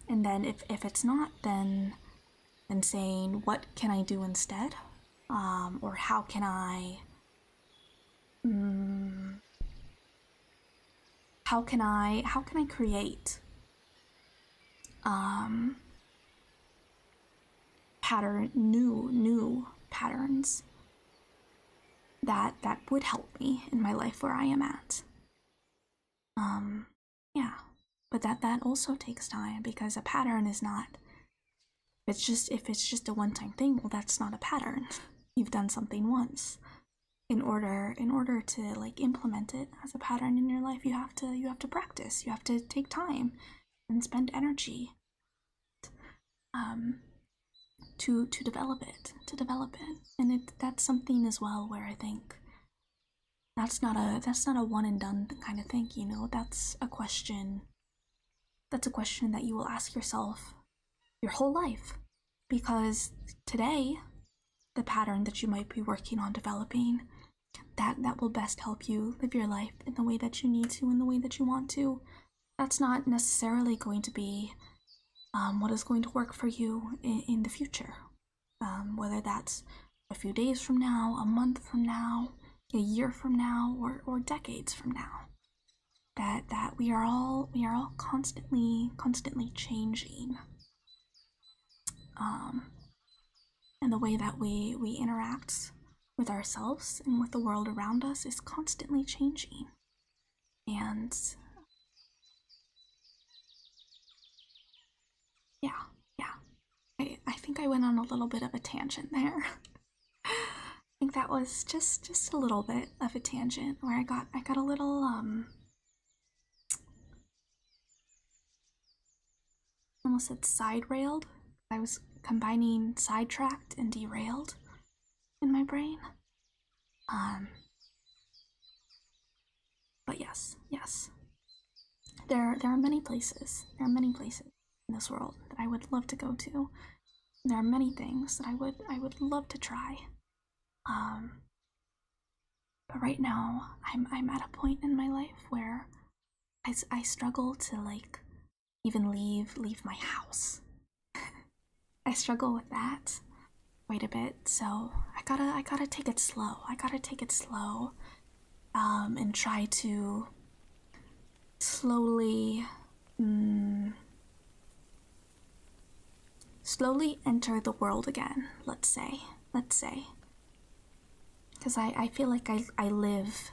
And then if it's not, then saying, what can I do instead? Or how can I create new patterns that would help me in my life where I am at. Yeah. But that also takes time, because a pattern is not, if it's just a one-time thing, well, that's not a pattern. You've done something once. in order to like implement it as a pattern in your life, you have to practice. You have to take time and spend energy um to develop it. And that's something as well where I think that's not a one and done kind of thing, you know. That's a question that you will ask yourself your whole life, because today the pattern that you might be working on developing, that will best help you live your life in the way that you need to, in the way that you want to. That's not necessarily going to be what is going to work for you in the future, whether that's a few days from now, a month from now, a year from now, or decades from now. That we are all constantly changing, and the way that we interact with ourselves and with the world around us is constantly changing. And yeah, I think I went on a little bit of a tangent there. I think that was just a little bit of a tangent where I got a little almost said side railed. I was combining sidetracked and derailed in my brain. But yes. There are many places. There are many places in this world that I would love to go to. There are many things that I would love to try. But right now I'm at a point in my life where I struggle to like even leave my house. I struggle with that quite a bit, so I gotta take it slow. And try to slowly enter the world again, let's say. Because I feel like I live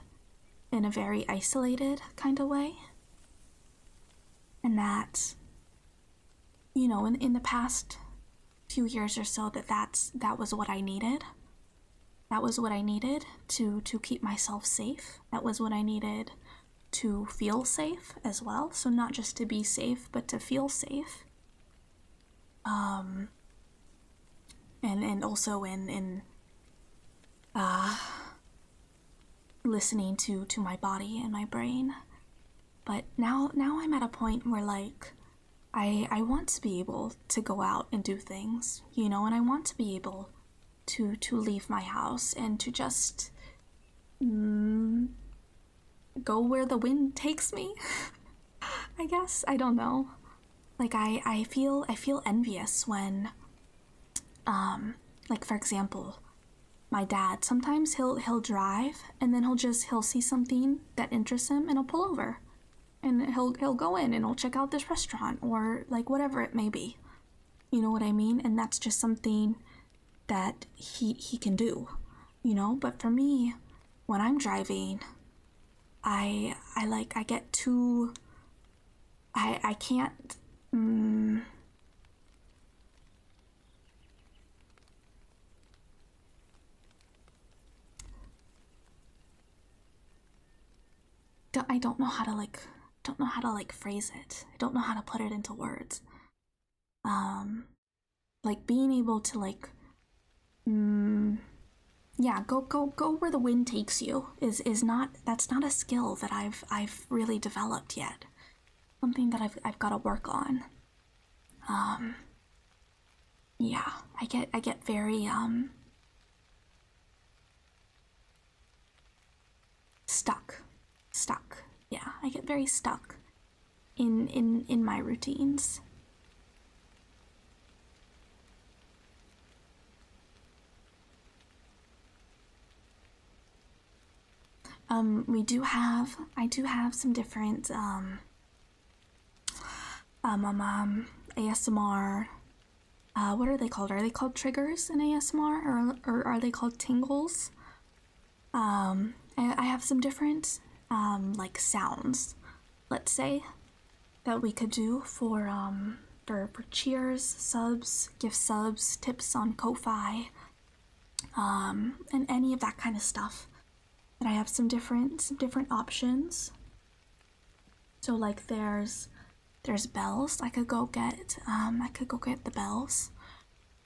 in a very isolated kind of way. And that, you know, in the past few years or so, that was what I needed. That was what I needed to keep myself safe. That was what I needed to feel safe as well. So not just to be safe, but to feel safe. And also in listening to my body and my brain. But now I'm at a point where like I want to be able to go out and do things, you know, and I want to be able to leave my house and to just go where the wind takes me. I guess, I don't know. Like I feel envious when like for example, my dad, sometimes he'll drive and then he'll see something that interests him and he'll pull over and he'll go in and he'll check out this restaurant or like whatever it may be. You know what I mean? And that's just something that he can do, you know. But for me, when I'm driving, I get too, I can't I don't know how to phrase it. I don't know how to put it into words. Like being able to like yeah, go where the wind takes you is not, that's not a skill that I've really developed yet. Something that I've got to work on. Yeah, I get very stuck. Yeah, I get very stuck in my routines. I do have some different ASMR. What are they called? Are they called triggers in ASMR, or are they called tingles? I have some different like sounds, let's say, that we could do for cheers, subs, gift subs, tips on Ko-Fi, and any of that kind of stuff. And I have some different options. So like there's bells. I could go get the bells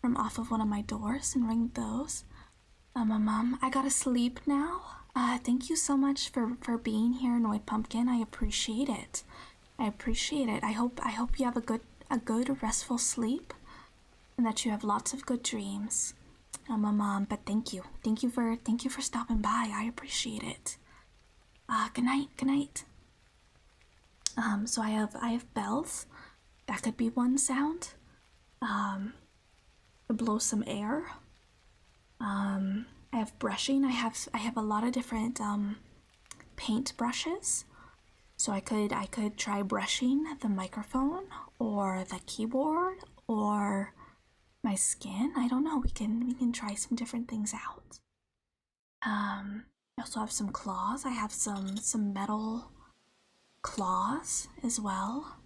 from off of one of my doors and ring those. I gotta sleep now. Thank you so much for being here, Annoyed Pumpkin. I appreciate it. I hope you have a good restful sleep, and that you have lots of good dreams. But thank you for stopping by. I appreciate it. Good night. So I have bells. That could be one sound. To blow some air. I have brushing. I have a lot of different paint brushes. So I could try brushing the microphone or the keyboard or my skin. I don't know. We can try some different things out. I also have some claws. I have some metal claws as well.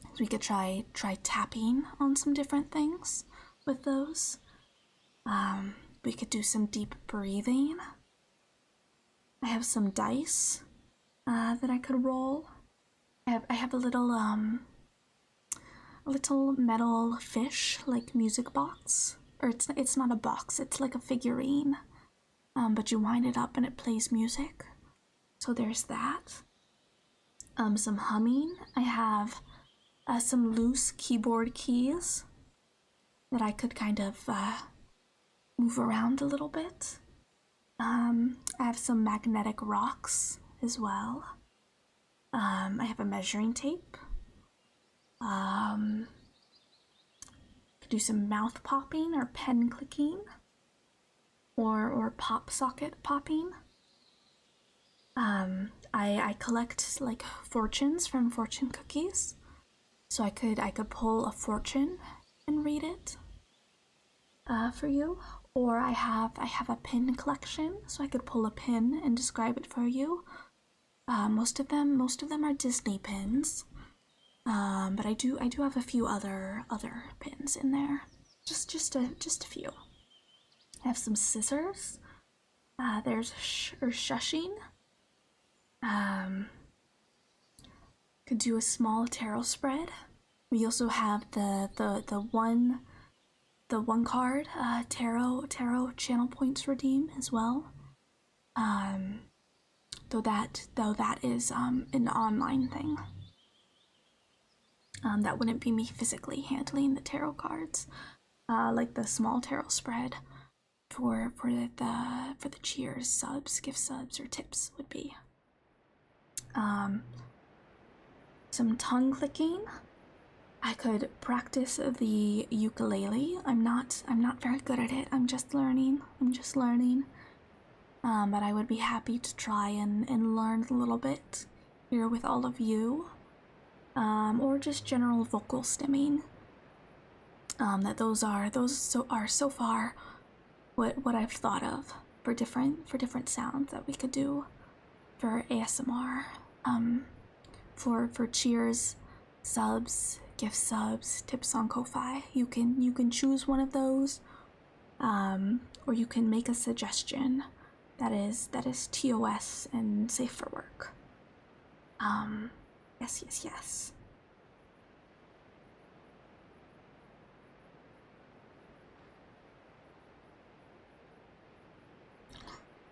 So we could try tapping on some different things with those. We could do some deep breathing. I have some dice that I could roll. I have a little metal fish like music box, or it's not a box. It's like a figurine, but you wind it up and it plays music. So there's that. Some humming. I have some loose keyboard keys that I could kind of move around a little bit. I have some magnetic rocks as well. I have a measuring tape. Could do some mouth popping or pen clicking, or pop socket popping. I collect like fortunes from fortune cookies, so I could pull a fortune and read it for you. Or I have a pin collection, so I could pull a pin and describe it for you. Most of them are Disney pins, but I do have a few other pins in there. Just a few. I have some scissors. There's shushing. Could do a small tarot spread. We also have the one card tarot channel points redeem as well. Though that is an online thing. That wouldn't be me physically handling the tarot cards. Like the small tarot spread for the cheers subs, gift subs, or tips would be. Some tongue clicking. I could practice the ukulele. I'm not very good at it. I'm just learning. But I would be happy to try and learn a little bit here with all of you. Or just general vocal stimming. Those are so far what I've thought of for different sounds that we could do for ASMR. For cheers, subs, gift subs, tips on Ko-Fi. You can choose one of those, or you can make a suggestion that is TOS and safe for work. Yes.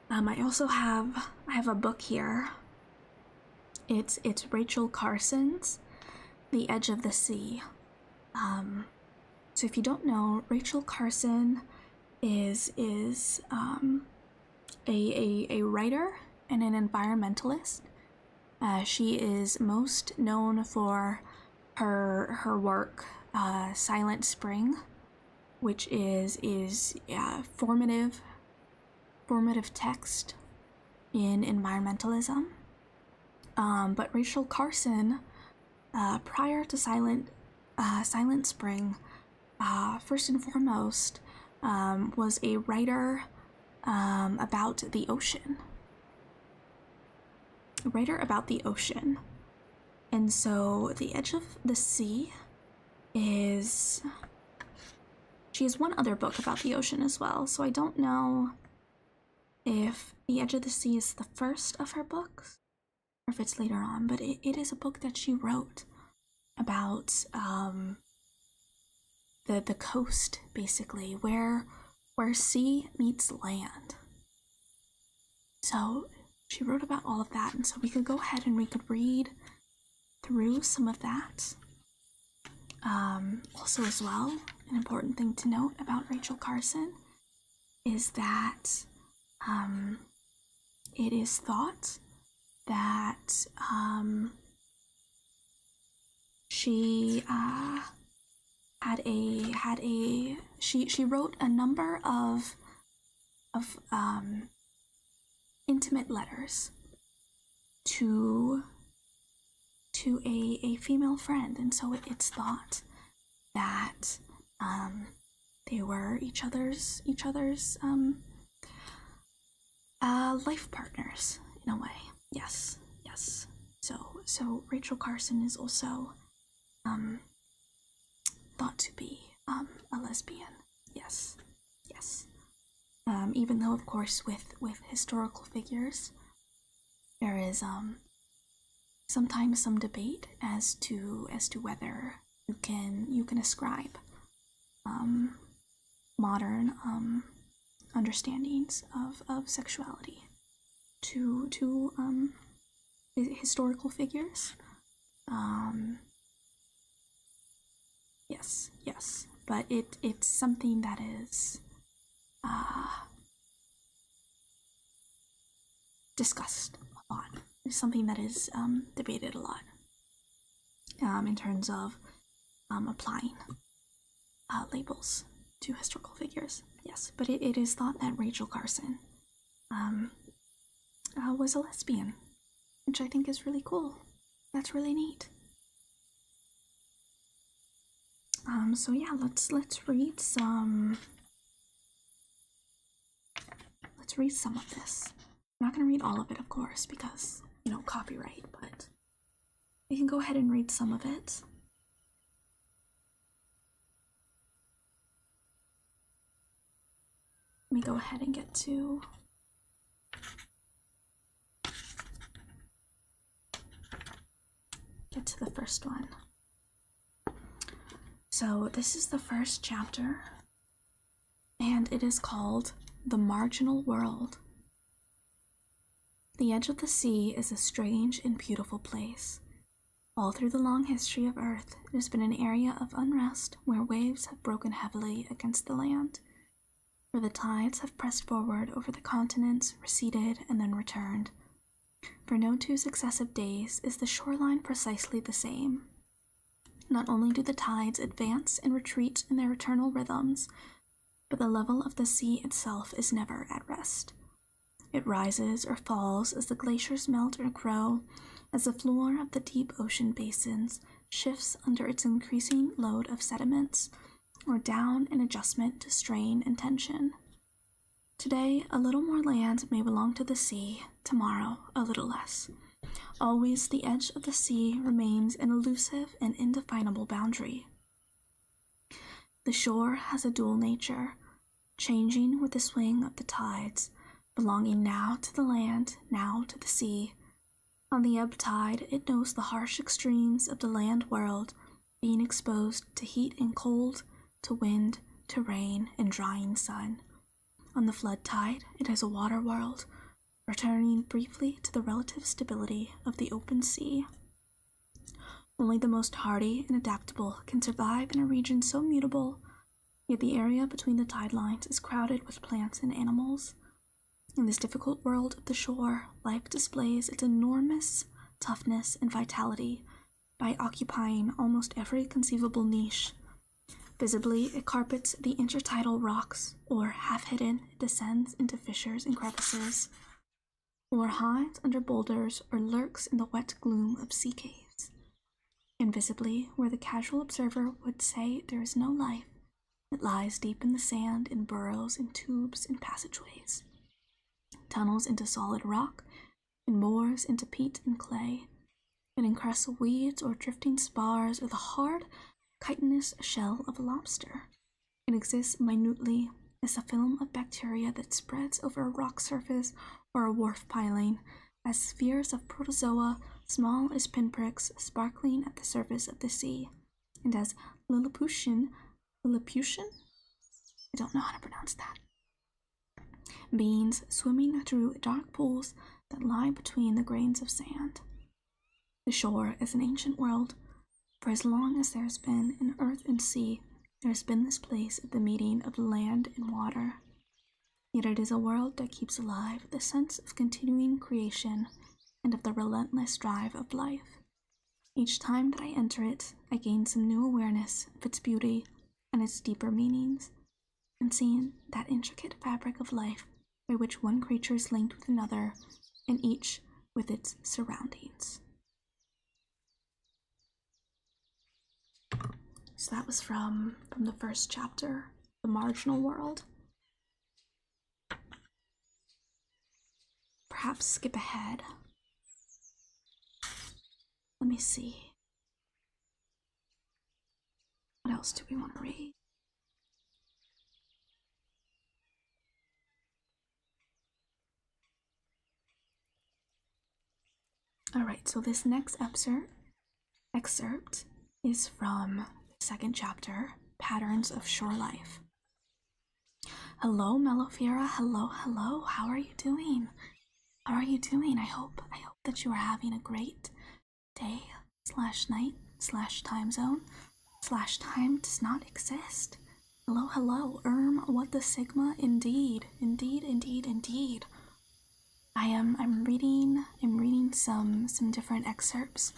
I also have a book here. It's Rachel Carson's The Edge of the Sea. So if you don't know, Rachel Carson is a writer and an environmentalist. She is most known for her work, Silent Spring, which is formative text in environmentalism. But Rachel Carson, prior to Silent Spring, first and foremost, was a writer about the ocean. And so The Edge of the Sea is... She has one other book about the ocean as well, so I don't know if The Edge of the Sea is the first of her books, or if it's later on, but it is a book that she wrote about the coast, basically, where sea meets land. So she wrote about all of that, and so we could go ahead and we could read through some of that. Also, as well, an important thing to note about Rachel Carson is that it is thought that she she wrote a number of intimate letters to a female friend, and so it's thought that they were each other's life partners in a way. Yes. So Rachel Carson is also thought to be a lesbian. Yes. Even though, of course, with historical figures, there is sometimes some debate as to whether you can ascribe modern understandings of sexuality to historical figures. Yes, but it's something that is discussed a lot. It's something that is debated a lot in terms of applying labels to historical figures. Yes, but it is thought that Rachel Carson was a lesbian, which I think is really cool. That's really neat. So yeah, let's read some. Let's read some of this. I'm not gonna read all of it, of course, because copyright. But we can go ahead and read some of it. Let me go ahead and get to the first one. So this is the first chapter, and it is called The Marginal World. The edge of the sea is a strange and beautiful place. All through the long history of Earth, it has been an area of unrest where waves have broken heavily against the land, where the tides have pressed forward over the continents, receded, and then returned. For no two successive days is the shoreline precisely the same. Not only do the tides advance and retreat in their eternal rhythms, but the level of the sea itself is never at rest. It rises or falls as the glaciers melt or grow, as the floor of the deep ocean basins shifts under its increasing load of sediments, or down in adjustment to strain and tension. Today, a little more land may belong to the sea, tomorrow, a little less. Always, the edge of the sea remains an elusive and indefinable boundary. The shore has a dual nature, changing with the swing of the tides, belonging now to the land, now to the sea. On the ebb tide, it knows the harsh extremes of the land world, being exposed to heat and cold, to wind, to rain, and drying sun. On the flood tide, it has a water world, returning briefly to the relative stability of the open sea. Only the most hardy and adaptable can survive in a region so mutable, yet the area between the tide lines is crowded with plants and animals. In this difficult world of the shore, life displays its enormous toughness and vitality by occupying almost every conceivable niche. Visibly, it carpets the intertidal rocks, or half-hidden, it descends into fissures and crevices, or hides under boulders, or lurks in the wet gloom of sea caves. Invisibly, where the casual observer would say there is no life, it lies deep in the sand in burrows and tubes and passageways, tunnels into solid rock, and bores into peat and clay. It encrusts weeds or drifting spars or the hard, chitinous shell of a lobster. It exists minutely, is a film of bacteria that spreads over a rock surface or a wharf piling as spheres of protozoa, small as pinpricks, sparkling at the surface of the sea, and as Lilliputian? I don't know how to pronounce that. Beings swimming through dark pools that lie between the grains of sand. The shore is an ancient world. For as long as there has been an earth and sea, there has been this place at the meeting of land and water. Yet it is a world that keeps alive the sense of continuing creation and of the relentless drive of life. Each time that I enter it, I gain some new awareness of its beauty and its deeper meanings, and seeing that intricate fabric of life by which one creature is linked with another, and each with its surroundings. So that was from the first chapter, The Marginal World. Perhaps skip ahead. Let me see. What else do we want to read? Alright, so this next excerpt is from the second chapter, Patterns of Shore Life. Hello, Mellowfera. Hello. How are you doing? I hope that you are having a great day / night / time zone / time does not exist. Hello. What the Sigma? Indeed. I'm reading some different excerpts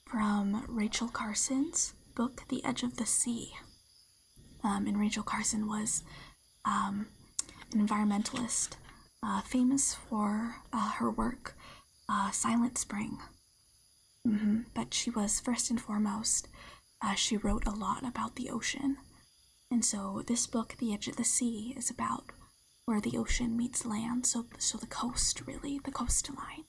from Rachel Carson's book, The Edge of the Sea. And Rachel Carson was an environmentalist, famous for her work, Silent Spring. But she was, first and foremost, she wrote a lot about the ocean. And so this book, The Edge of the Sea, is about where the ocean meets land, so the coast, really, the coastline.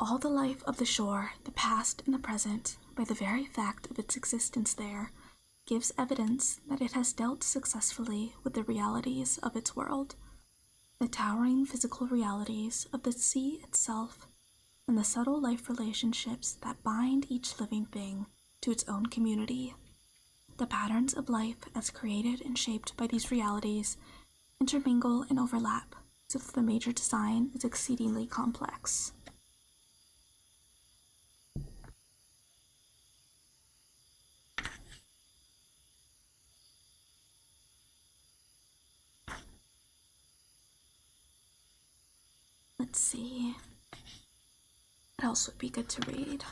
All the life of the shore, the past and the present, by the very fact of its existence there, gives evidence that it has dealt successfully with the realities of its world, the towering physical realities of the sea itself, and the subtle life relationships that bind each living thing to its own community. The patterns of life as created and shaped by these realities intermingle and overlap, so that the major design is exceedingly complex. Let's see. What else would be good to read?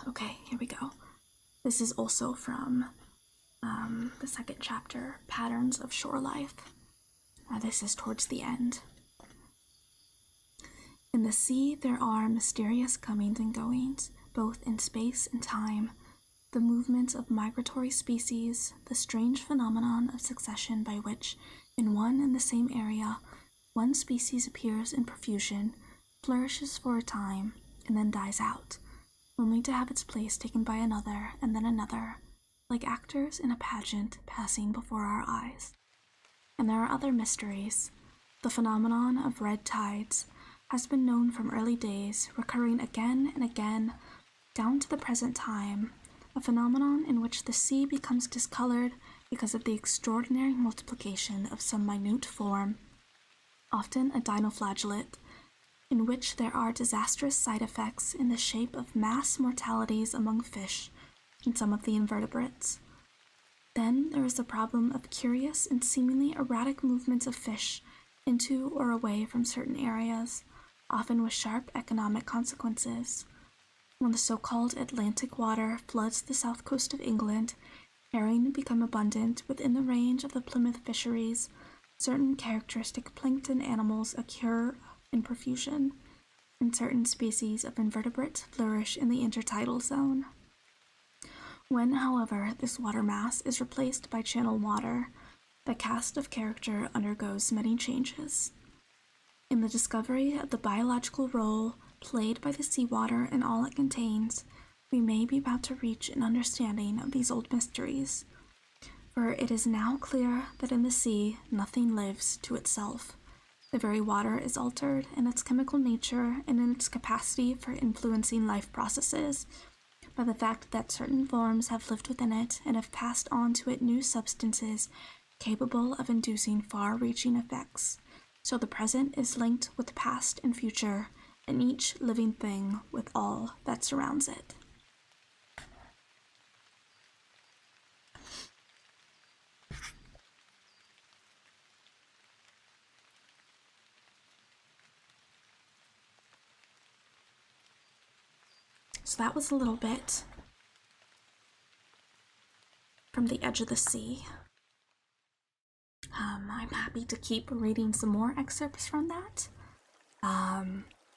Okay, here we go. This is also from the second chapter, Patterns of Shore Life. This is towards the end. In the sea, there are mysterious comings and goings, both in space and time, the movements of migratory species, the strange phenomenon of succession by which, in one and the same area, one species appears in profusion, flourishes for a time, and then dies out, only to have its place taken by another and then another, like actors in a pageant passing before our eyes. And there are other mysteries. The phenomenon of red tides has been known from early days, recurring again and again, down to the present time, a phenomenon in which the sea becomes discolored because of the extraordinary multiplication of some minute form, often a dinoflagellate, in which there are disastrous side effects in the shape of mass mortalities among fish and some of the invertebrates. Then there is the problem of curious and seemingly erratic movements of fish into or away from certain areas, often with sharp economic consequences. When the so-called Atlantic water floods the south coast of England, herring become abundant within the range of the Plymouth fisheries. Certain characteristic plankton animals occur in profusion, and certain species of invertebrates flourish in the intertidal zone. When, however, this water mass is replaced by channel water, the cast of character undergoes many changes. In the discovery of the biological role played by the seawater and all it contains, we may be about to reach an understanding of these old mysteries, for it is now clear that in the sea nothing lives to itself. The very water is altered in its chemical nature and in its capacity for influencing life processes by the fact that certain forms have lived within it and have passed on to it new substances capable of inducing far-reaching effects. So the present is linked with the past and future, and each living thing with all that surrounds it. So that was a little bit from The Edge of the Sea. I'm happy to keep reading some more excerpts from that.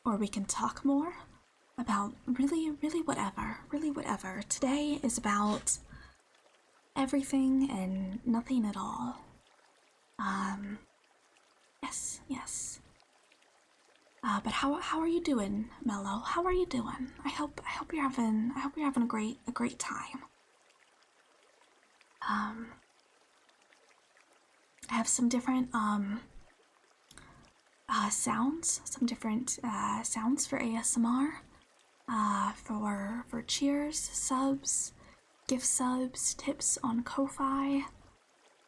Or we can talk more about really whatever. Today is about everything and nothing at all. Yes. But how are you doing, Mello? How are you doing? I hope you're having a great time. I have some different sounds for ASMR, for cheers, subs, gift subs, tips on Ko-Fi,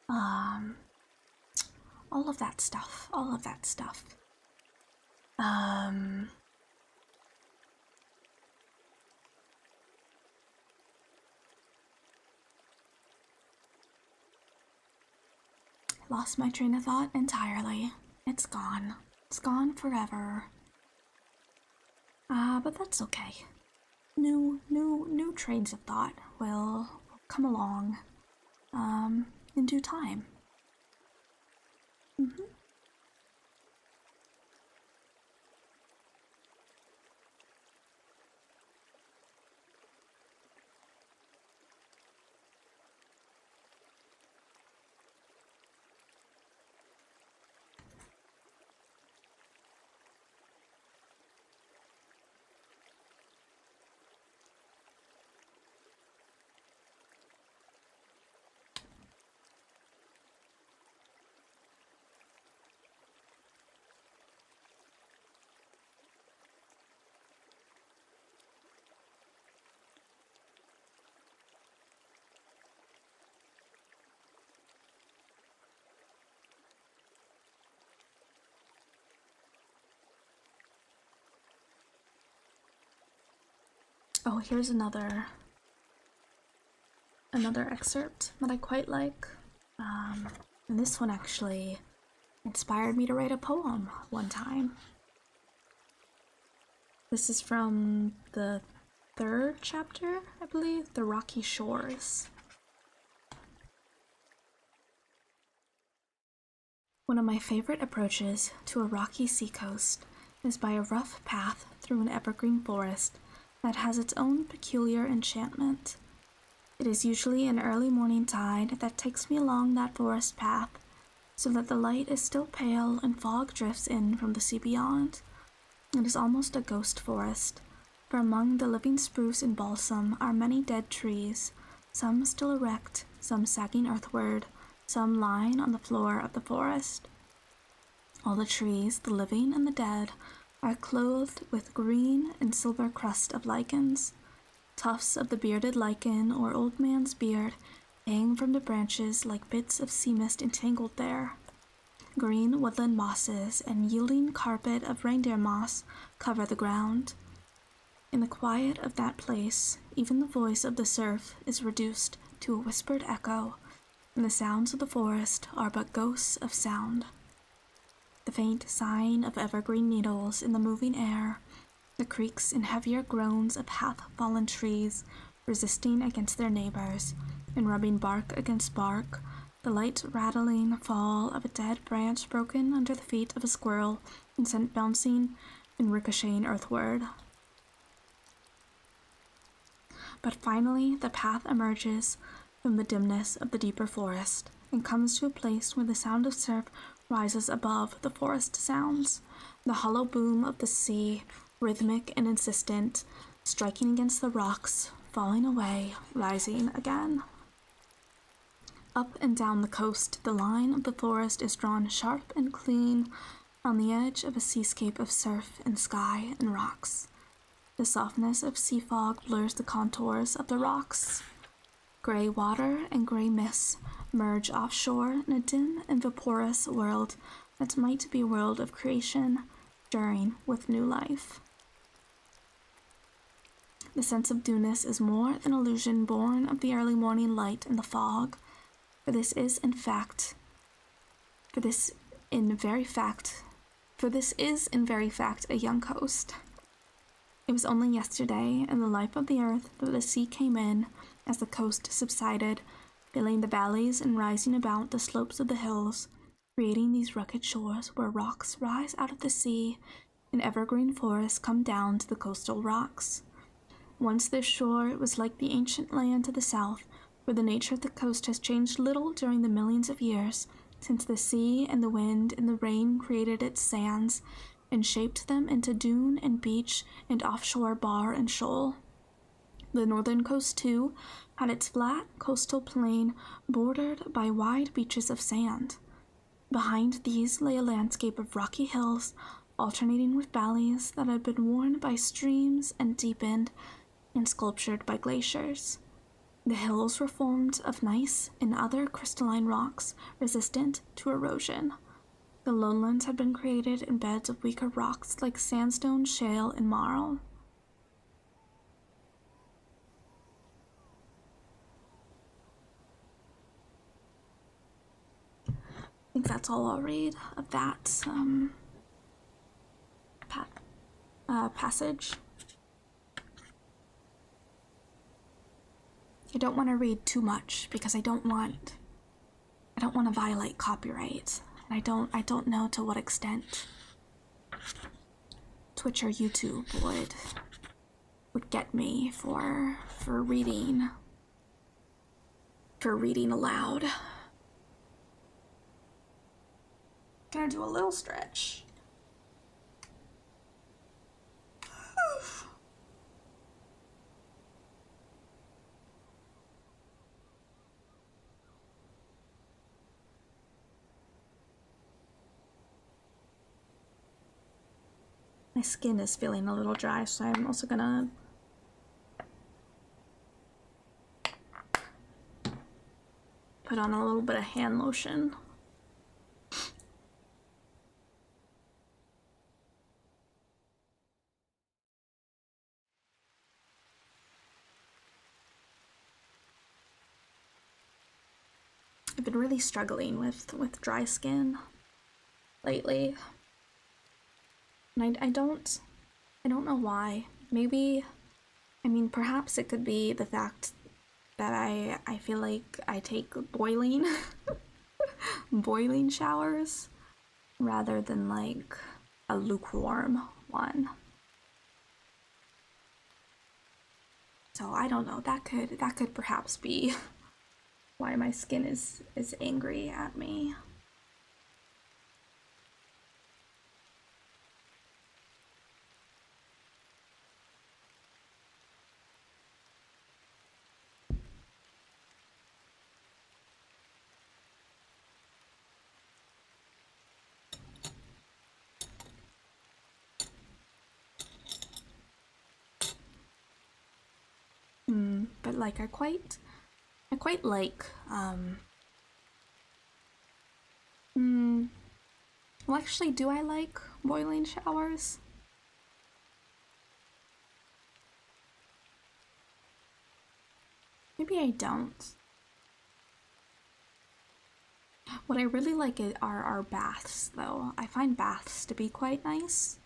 all of that stuff. Lost my train of thought entirely. It's gone. It's gone forever. But that's okay. New trains of thought will come along, in due time. Oh, here's another excerpt that I quite like. And this one actually inspired me to write a poem one time. This is from the 3rd chapter, I believe, The Rocky Shores. One of my favorite approaches to a rocky seacoast is by a rough path through an evergreen forest that has its own peculiar enchantment. It is usually an early morning tide that takes me along that forest path, so that the light is still pale and fog drifts in from the sea beyond. It is almost a ghost forest, for among the living spruce and balsam are many dead trees, some still erect, some sagging earthward, some lying on the floor of the forest. All the trees, the living and the dead, are clothed with green and silver crust of lichens. Tufts of the bearded lichen or old man's beard hang from the branches like bits of sea mist entangled there. Green woodland mosses and yielding carpet of reindeer moss cover the ground. In the quiet of that place, even the voice of the surf is reduced to a whispered echo, and the sounds of the forest are but ghosts of sound. the faint sighing of evergreen needles in the moving air, the creaks and heavier groans of half-fallen trees resisting against their neighbors and rubbing bark against bark, the light rattling fall of a dead branch broken under the feet of a squirrel and sent bouncing and ricocheting earthward. But finally the path emerges from the dimness of the deeper forest and comes to a place where the sound of surf rises above the forest sounds, the hollow boom of the sea, rhythmic and insistent, striking against the rocks, falling away, rising again. Up and down the coast, the line of the forest is drawn sharp and clean on the edge of a seascape of surf and sky and rocks. The softness of sea fog blurs the contours of the rocks. Gray water and gray mists merge offshore in a dim and vaporous world that might be a world of creation, stirring with new life. The sense of newness is more than illusion born of the early morning light and the fog, for this is in very fact a young coast. It was only yesterday in the life of the earth that the sea came in as the coast subsided, filling the valleys and rising about the slopes of the hills, creating these rugged shores where rocks rise out of the sea and evergreen forests come down to the coastal rocks. Once this shore was like the ancient land to the south, where the nature of the coast has changed little during the millions of years since the sea and the wind and the rain created its sands and shaped them into dune and beach and offshore bar and shoal. The northern coast, too, had its flat coastal plain bordered by wide beaches of sand. Behind these lay a landscape of rocky hills, alternating with valleys that had been worn by streams and deepened and sculptured by glaciers. The hills were formed of gneiss and other crystalline rocks resistant to erosion. The lowlands had been created in beds of weaker rocks like sandstone, shale, and marl. I think that's all I'll read of that passage. I don't want to read too much because I don't want to violate copyright. And I don't know to what extent Twitch or YouTube would get me for reading aloud. Gonna do a little stretch. My skin is feeling a little dry, so I'm also gonna put on a little bit of hand lotion. I've been really struggling with dry skin lately. And I don't know why. Maybe, perhaps it could be the fact that I feel like I take boiling showers rather than like a lukewarm one. So I don't know, that could perhaps be why my skin is angry at me. But like I quite like well, actually, do I like boiling showers? Maybe I don't. What I really like are baths, though. I find baths to be quite nice.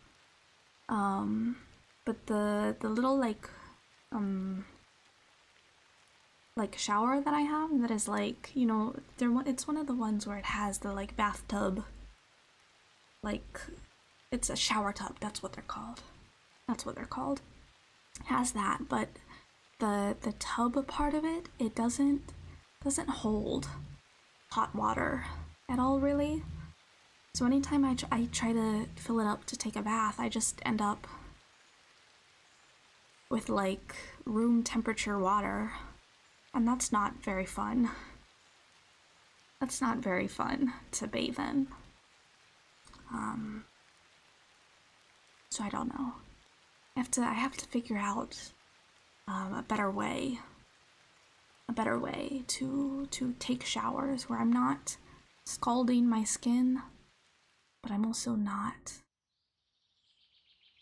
But the little like shower that I have that is like, you know, it's one of the ones where it has the like bathtub, like it's a shower tub. That's what they're called. That's what they're called. It has that, but the tub part of it, it doesn't hold hot water at all, really. So anytime I try to fill it up to take a bath, I just end up with like room temperature water, and that's not very fun. That's not very fun to bathe in. So I don't know. I have to figure out a better way to take showers where I'm not scalding my skin, but I'm also not.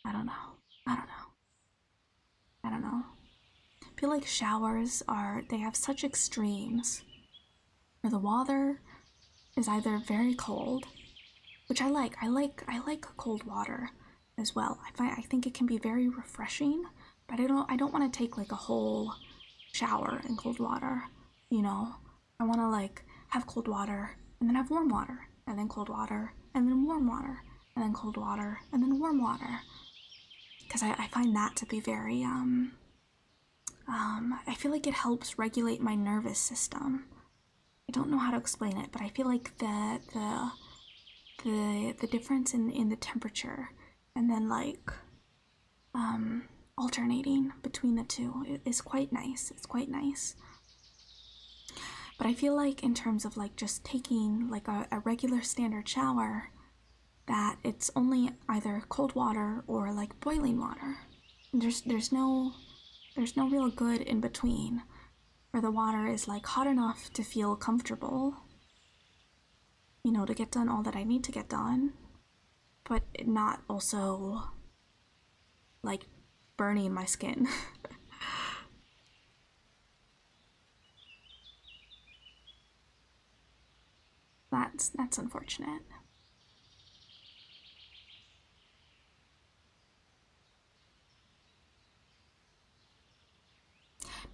I don't know. I feel like showers they have such extremes where the water is either very cold, which I like. I like cold water as well. I think it can be very refreshing, but I don't want to take like a whole shower in cold water, you know. I want to like have cold water and then have warm water and then cold water and then warm water and then cold water and then warm water, because I find that to be very I feel like it helps regulate my nervous system. I don't know how to explain it, but I feel like the difference in the temperature and then like alternating between the two is quite nice. It's quite nice. But I feel like in terms of like just taking like a regular standard shower, that it's only either cold water or like boiling water. There's no real good in between where the water is like hot enough to feel comfortable, you know, to get done all that I need to get done, but not also like burning my skin. That's unfortunate.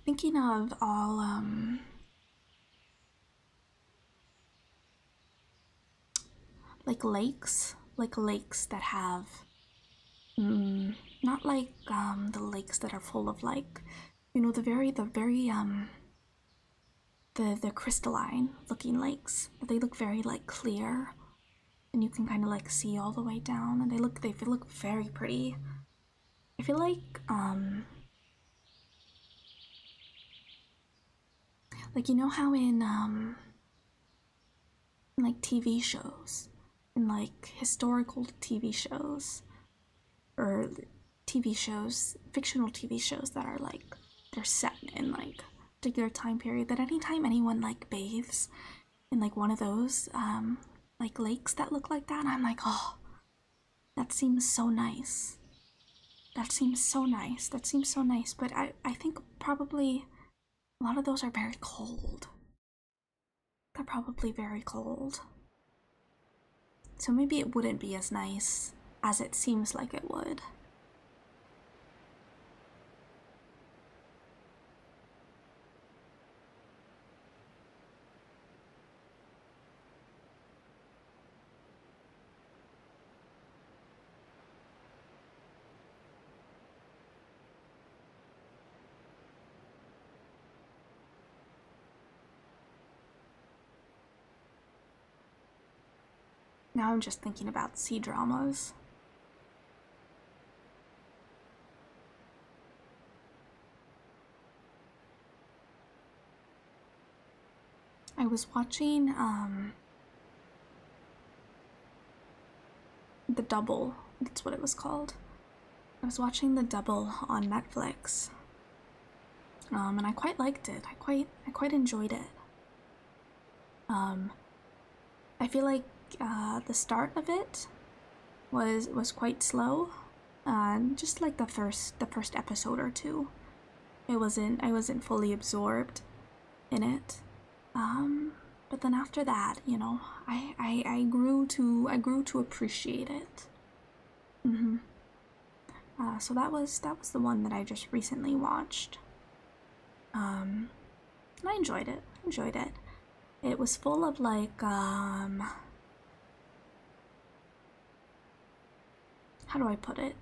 Thinking of all like lakes that have not like the lakes that are full of like, you know, the very the crystalline looking lakes. They look very like clear, and you can kind of like see all the way down, and they look very pretty. I feel like you know how in like TV shows, in like historical TV shows, or TV shows, fictional TV shows that are like they're set in like a particular time period, that anytime anyone like bathes in like one of those like lakes that look like that, I'm like, oh, that seems so nice. That seems so nice. That seems so nice. But I think probably a lot of those are very cold. They're probably very cold. So maybe it wouldn't be as nice as it seems like it would. Now I'm just thinking about C-dramas. I was watching The Double. That's what it was called. I was watching The Double on Netflix. And I quite liked it. I quite enjoyed it. I feel like the start of it was quite slow. Just like the first episode or two. I wasn't fully absorbed in it. But then after that, you know, I grew to appreciate it. Mm-hmm. So that was the one that I just recently watched. And I enjoyed it. Enjoyed it. It was full of like how do I put it?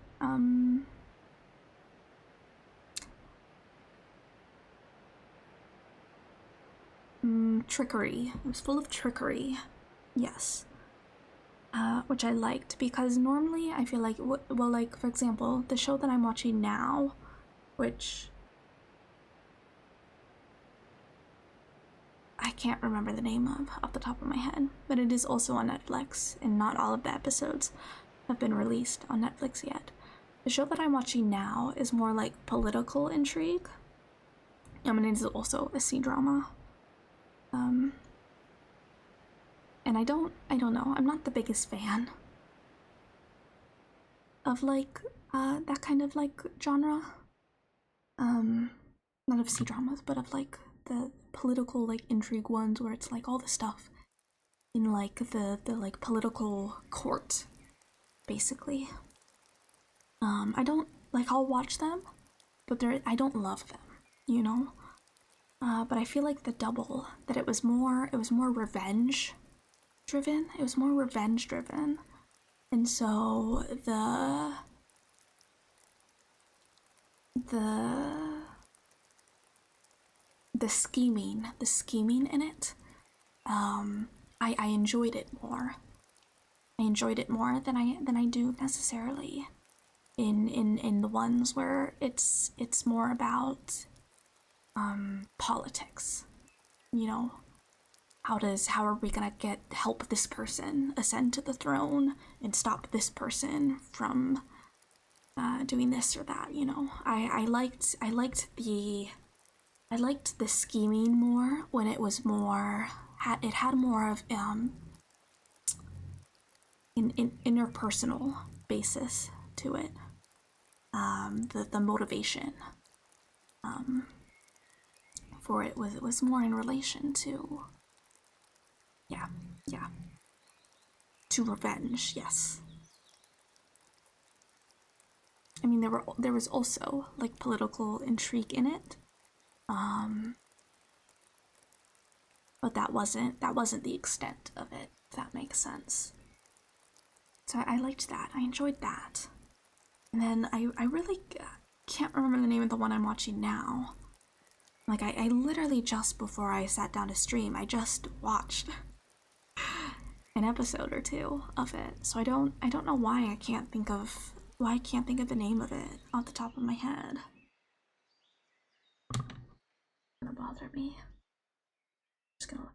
Trickery. It was full of trickery. Yes. Which I liked because normally I feel like, well, like for example, the show that I'm watching now, which I can't remember the name of off the top of my head, but it is also on Netflix, and not all of the episodes have been released on Netflix yet. The show that I'm watching now is more like political intrigue. I mean, it is also a C drama. And I don't know, I'm not the biggest fan of like that kind of like genre. Not of C dramas, but of like the political like intrigue ones where it's like all the stuff in like the like political court, basically. I don't like, I'll watch them, but I don't love them, you know. But I feel like the double that it was more revenge driven. It was more revenge driven, and so the the scheming in it, I enjoyed it more. I enjoyed it more than I do necessarily in the ones where it's more about politics. You know, how are we gonna help this person ascend to the throne and stop this person from doing this or that? You know, I liked the scheming more when it was more it had more of an interpersonal basis to it. The motivation for it was more in relation to, yeah, yeah, to revenge. Yes, I mean there was also like political intrigue in it, but that wasn't the extent of it. If that makes sense. So I liked that. I enjoyed that. And then I really can't remember the name of the one I'm watching now. Like I literally just before I sat down to stream, I just watched an episode or two of it. So I don't know why I can't think of the name of it off the top of my head. It's gonna bother me. Just gonna look.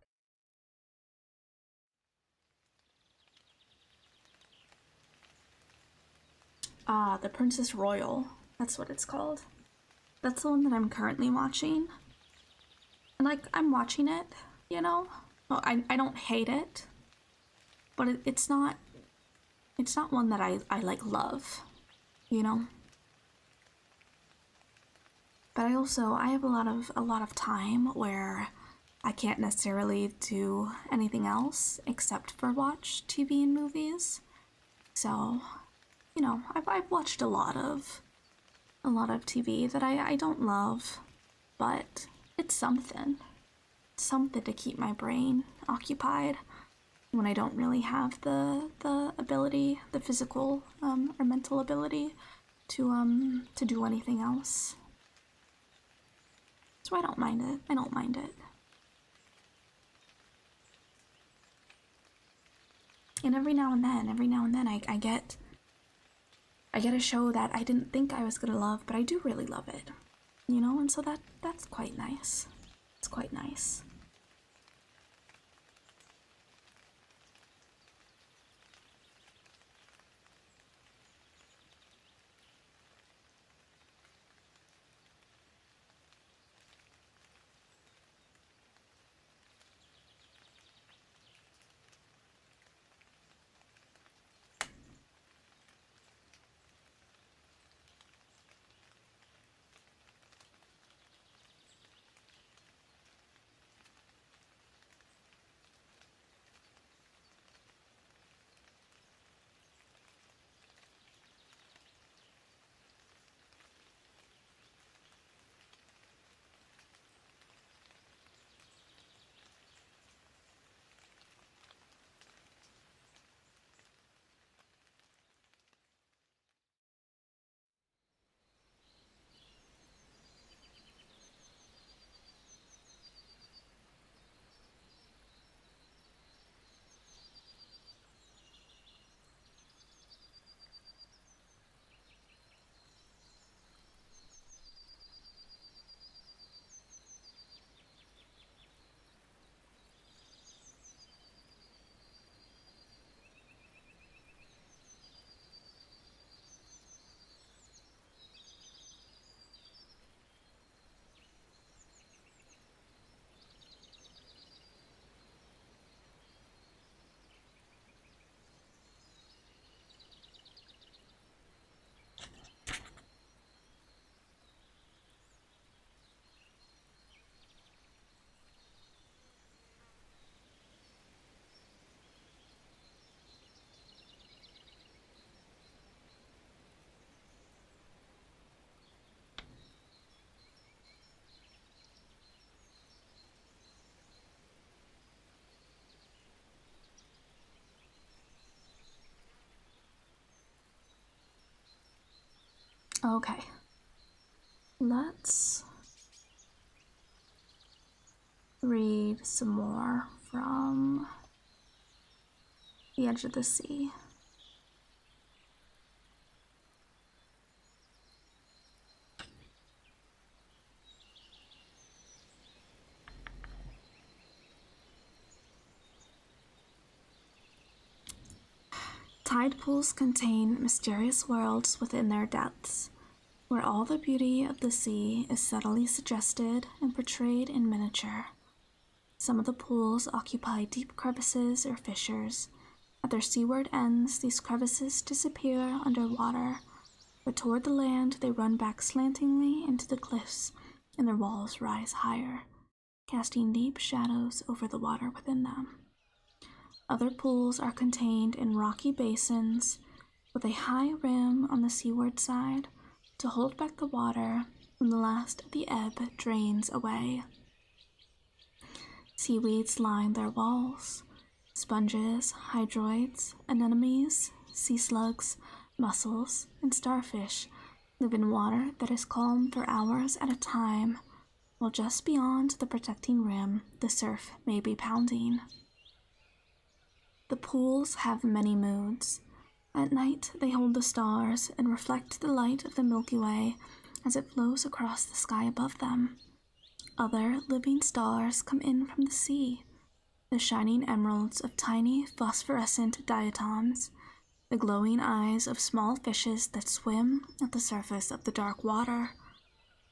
The Princess Royal. That's what it's called. That's the one that I'm currently watching. And like I'm watching it, you know. Well, I don't hate it, but it's not one that I like love, you know. But I have a lot of time where I can't necessarily do anything else except for watch TV and movies. So, you know, I've watched a lot of TV that I don't love, but it's something to keep my brain occupied when I don't really have the ability, the physical or mental ability to do anything else. So I don't mind it. I don't mind it. And every now and then I get a show that I didn't think I was gonna love, but I do really love it. You know, and so that's quite nice. It's quite nice. Okay. Let's read some more from The Edge of the Sea. Tide pools contain mysterious worlds within their depths, where all the beauty of the sea is subtly suggested and portrayed in miniature. Some of the pools occupy deep crevices or fissures. At their seaward ends, these crevices disappear under water, but toward the land they run back slantingly into the cliffs, and their walls rise higher, casting deep shadows over the water within them. Other pools are contained in rocky basins with a high rim on the seaward side to hold back the water when the last of the ebb drains away. Seaweeds line their walls. Sponges, hydroids, anemones, sea slugs, mussels, and starfish live in water that is calm for hours at a time, while just beyond the protecting rim the surf may be pounding. The pools have many moods. At night they hold the stars and reflect the light of the Milky Way as it flows across the sky above them. Other living stars come in from the sea, the shining emeralds of tiny phosphorescent diatoms, the glowing eyes of small fishes that swim at the surface of the dark water,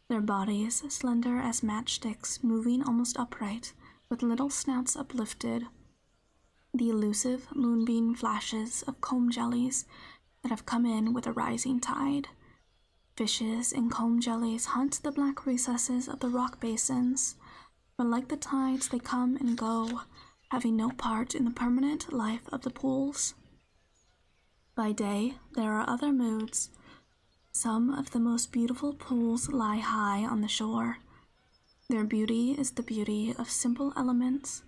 their bodies slender as matchsticks moving almost upright with little snouts uplifted, the elusive moonbeam flashes of comb jellies that have come in with a rising tide. Fishes and comb jellies hunt the black recesses of the rock basins, but like the tides they come and go, having no part in the permanent life of the pools. By day, there are other moods. Some of the most beautiful pools lie high on the shore. Their beauty is the beauty of simple elements,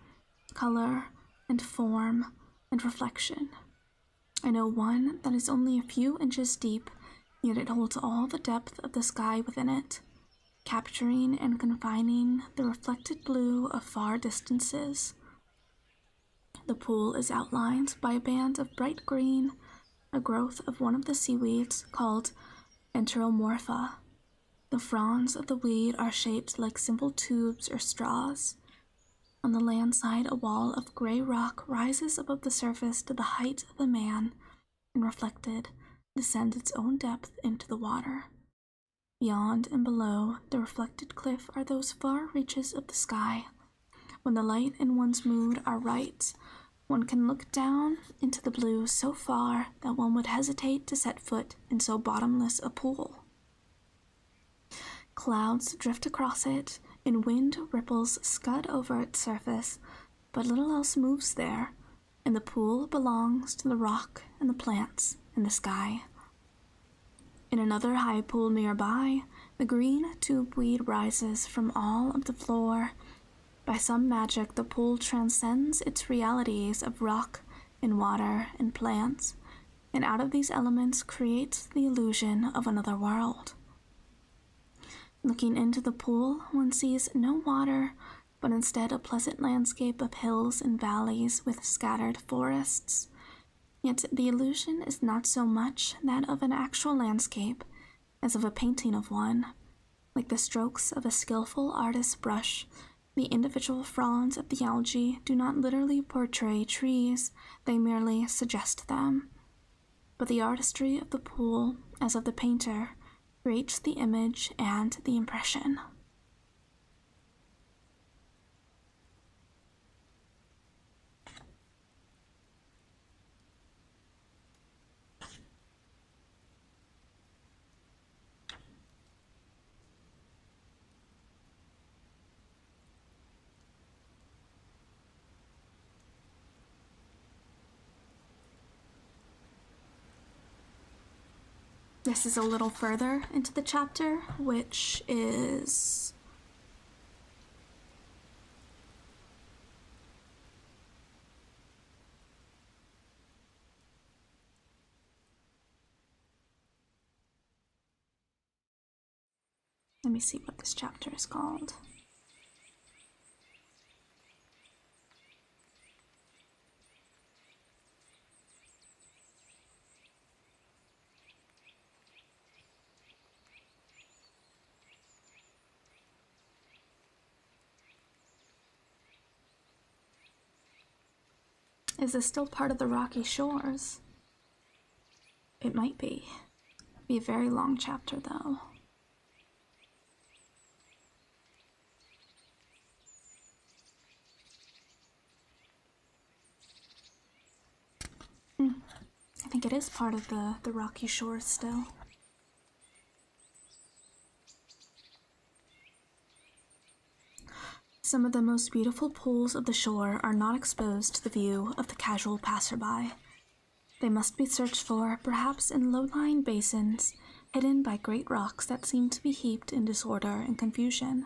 color, and form, and reflection. I know one that is only a few inches deep, yet it holds all the depth of the sky within it, capturing and confining the reflected blue of far distances. The pool is outlined by a band of bright green, a growth of one of the seaweeds called enteromorpha. The fronds of the weed are shaped like simple tubes or straws. On the land side, a wall of gray rock rises above the surface to the height of a man, and reflected, descends its own depth into the water. Beyond and below the reflected cliff are those far reaches of the sky. When the light and one's mood are right, one can look down into the blue so far that one would hesitate to set foot in so bottomless a pool. Clouds drift across it, and wind ripples scud over its surface, but little else moves there, and the pool belongs to the rock and the plants and the sky. In another high pool nearby, the green tubeweed rises from all of the floor. By some magic, the pool transcends its realities of rock and water and plants, and out of these elements creates the illusion of another world. Looking into the pool, one sees no water, but instead a pleasant landscape of hills and valleys with scattered forests. Yet the illusion is not so much that of an actual landscape as of a painting of one. Like the strokes of a skillful artist's brush, the individual fronds of the algae do not literally portray trees, they merely suggest them. But the artistry of the pool, as of the painter, creates the image and the impression. This is a little further into the chapter, which is Let me see what this chapter is called. Is this still part of the rocky shores? It might be. Be a very long chapter, though. I think it is part of the rocky shores still. Some of the most beautiful pools of the shore are not exposed to the view of the casual passerby. They must be searched for, perhaps in low-lying basins, hidden by great rocks that seem to be heaped in disorder and confusion.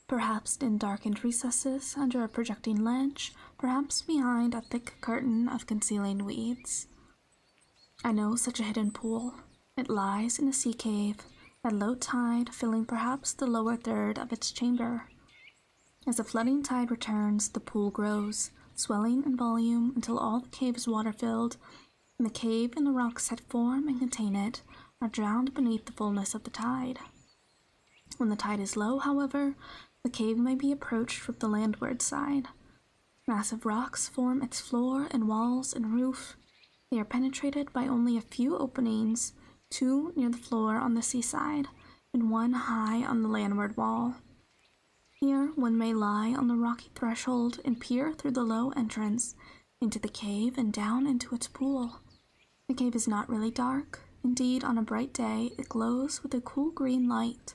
Perhaps in darkened recesses under a projecting ledge, perhaps behind a thick curtain of concealing weeds. I know such a hidden pool. It lies in a sea cave, at low tide filling perhaps the lower third of its chamber. As the flooding tide returns, the pool grows, swelling in volume until all the cave is water-filled, and the cave and the rocks that form and contain it are drowned beneath the fullness of the tide. When the tide is low, however, the cave may be approached from the landward side. Massive rocks form its floor and walls and roof. They are penetrated by only a few openings, 2 near the floor on the seaside, and 1 high on the landward wall. Here one may lie on the rocky threshold and peer through the low entrance into the cave and down into its pool. The cave is not really dark. Indeed, on a bright day, it glows with a cool green light.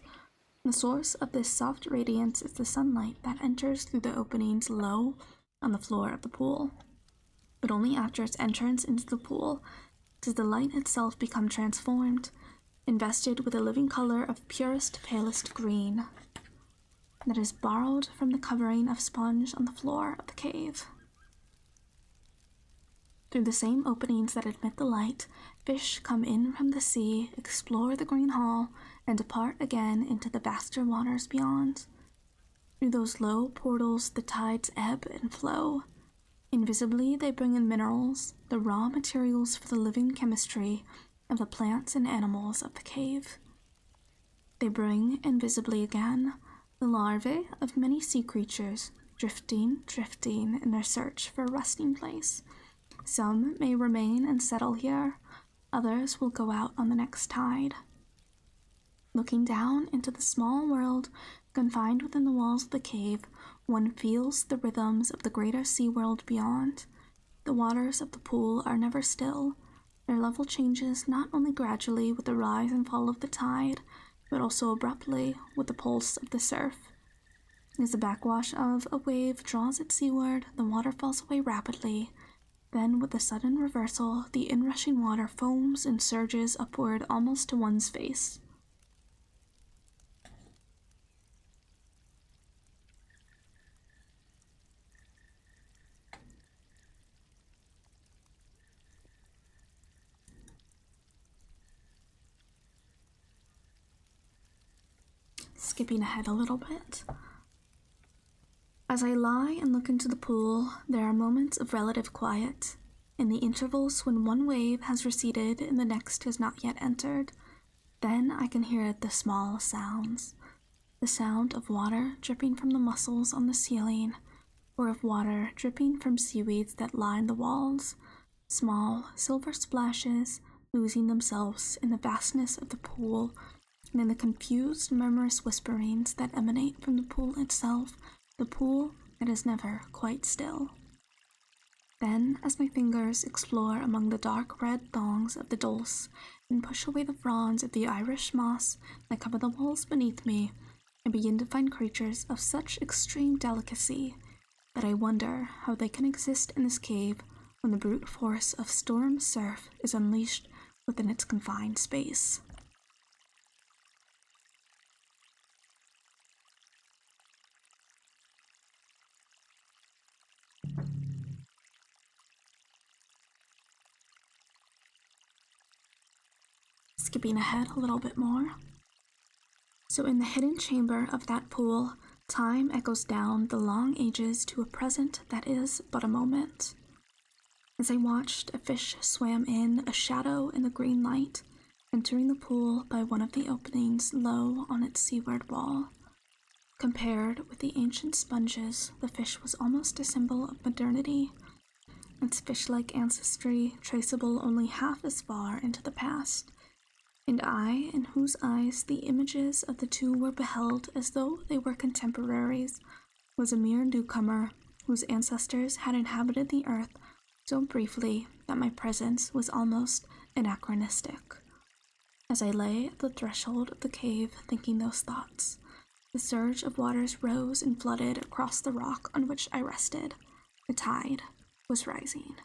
The source of this soft radiance is the sunlight that enters through the openings low on the floor of the pool. But only after its entrance into the pool does the light itself become transformed, invested with a living color of purest, palest green that is borrowed from the covering of sponge on the floor of the cave. Through the same openings that admit the light, fish come in from the sea, explore the green hall, and depart again into the vaster waters beyond. Through those low portals the tides ebb and flow. Invisibly they bring in minerals, the raw materials for the living chemistry of the plants and animals of the cave. They bring, invisibly again, the larvae of many sea creatures, drifting in their search for a resting place. Some may remain and settle here, others will go out on the next tide. Looking down into the small world confined within the walls of the cave, one feels the rhythms of the greater sea world beyond. The waters of the pool are never still. Their level changes not only gradually with the rise and fall of the tide, but also abruptly with the pulse of the surf. As the backwash of a wave draws it seaward, the water falls away rapidly. Then, with a sudden reversal, the inrushing water foams and surges upward almost to one's face. Skipping ahead a little bit. As I lie and look into the pool, there are moments of relative quiet. In the intervals when one wave has receded and the next has not yet entered, then I can hear the small sounds. The sound of water dripping from the mussels on the ceiling, or of water dripping from seaweeds that line the walls, small silver splashes losing themselves in the vastness of the pool, and in the confused murmurous whisperings that emanate from the pool itself, the pool that is never quite still. Then, as my fingers explore among the dark red thongs of the dulse and push away the fronds of the Irish moss that cover the walls beneath me, I begin to find creatures of such extreme delicacy that I wonder how they can exist in this cave when the brute force of storm surf is unleashed within its confined space. Skipping ahead a little bit more. So in the hidden chamber of that pool, time echoes down the long ages to a present that is but a moment. As I watched, a fish swam in, a shadow in the green light, entering the pool by one of the openings low on its seaward wall. Compared with the ancient sponges, the fish was almost a symbol of modernity, its fish-like ancestry traceable only half as far into the past, and I, in whose eyes the images of the two were beheld as though they were contemporaries, was a mere newcomer whose ancestors had inhabited the earth so briefly that my presence was almost anachronistic. As I lay at the threshold of the cave thinking those thoughts, the surge of waters rose and flooded across the rock on which I rested. The tide was rising.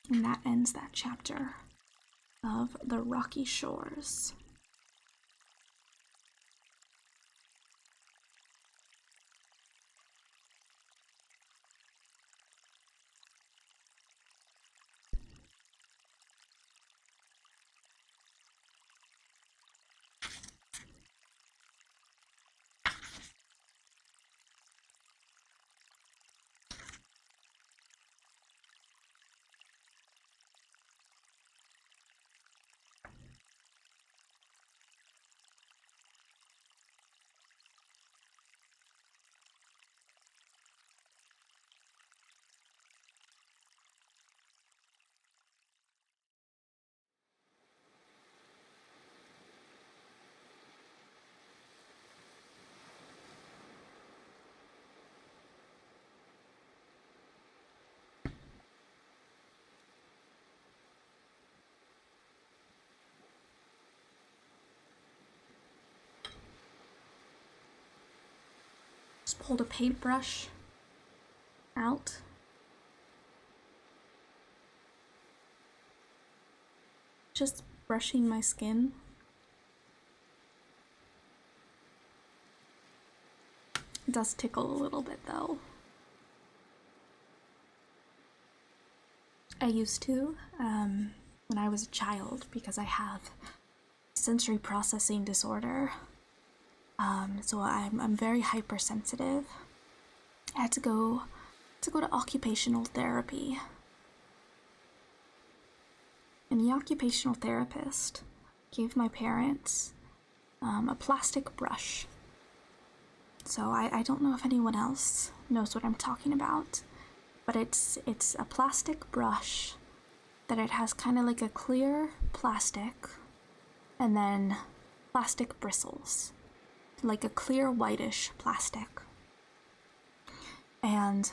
And that ends that chapter of The Rocky Shores. Just pulled a paintbrush out. Just brushing my skin. It does tickle a little bit though. I used to when I was a child because I have sensory processing disorder. So I'm very hypersensitive. I had to go to occupational therapy. And the occupational therapist gave my parents a plastic brush. So I don't know if anyone else knows what I'm talking about, but it's a plastic brush that it has kind of like a clear plastic and then plastic bristles, like a clear whitish plastic. And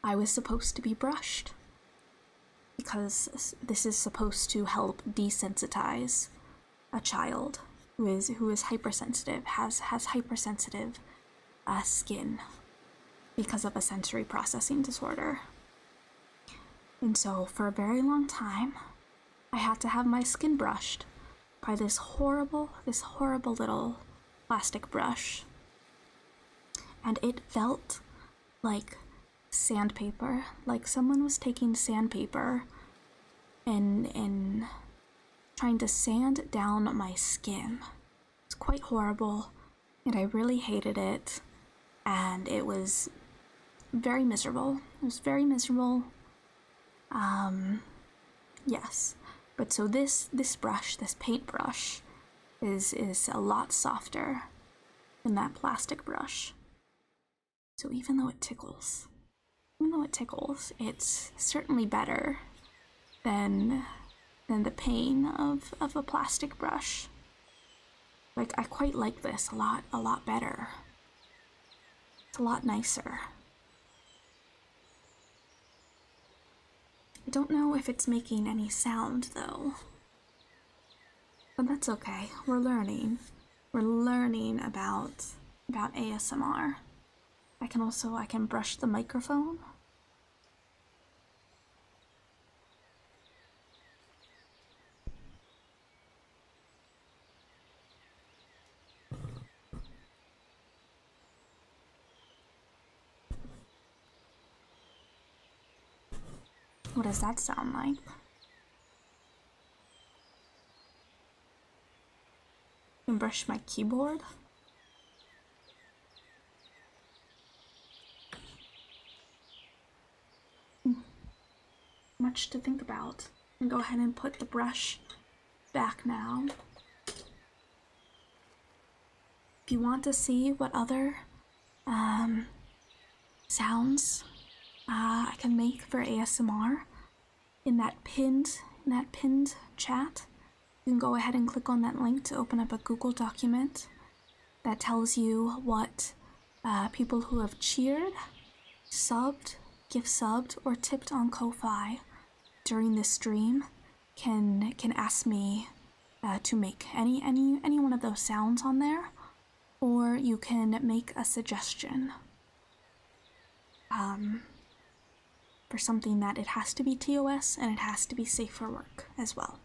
I was supposed to be brushed because this is supposed to help desensitize a child who is hypersensitive, has hypersensitive skin because of a sensory processing disorder. And so for a very long time, I had to have my skin brushed by this horrible little plastic brush. And it felt like sandpaper, like someone was taking sandpaper and trying to sand down my skin. It's quite horrible, and I really hated it, and it was very miserable. It was very miserable. Yes. But so this brush, this paintbrush, is a lot softer than that plastic brush. So even though it tickles, it's certainly better than the pain of a plastic brush. Like, I quite like this a lot better. It's a lot nicer. I don't know if it's making any sound though. But that's okay. We're learning. We're learning about ASMR. I can brush the microphone. What does that sound like? can brush my keyboard. Much to think about. And go ahead and put the brush back now. If you want to see what other sounds I can make for ASMR in that pinned chat, you can go ahead and click on that link to open up a Google document that tells you what people who have cheered, subbed, gift subbed, or tipped on Ko-Fi during this stream can ask me to make any one of those sounds on there, or you can make a suggestion for something that it has to be TOS and it has to be safe for work as well.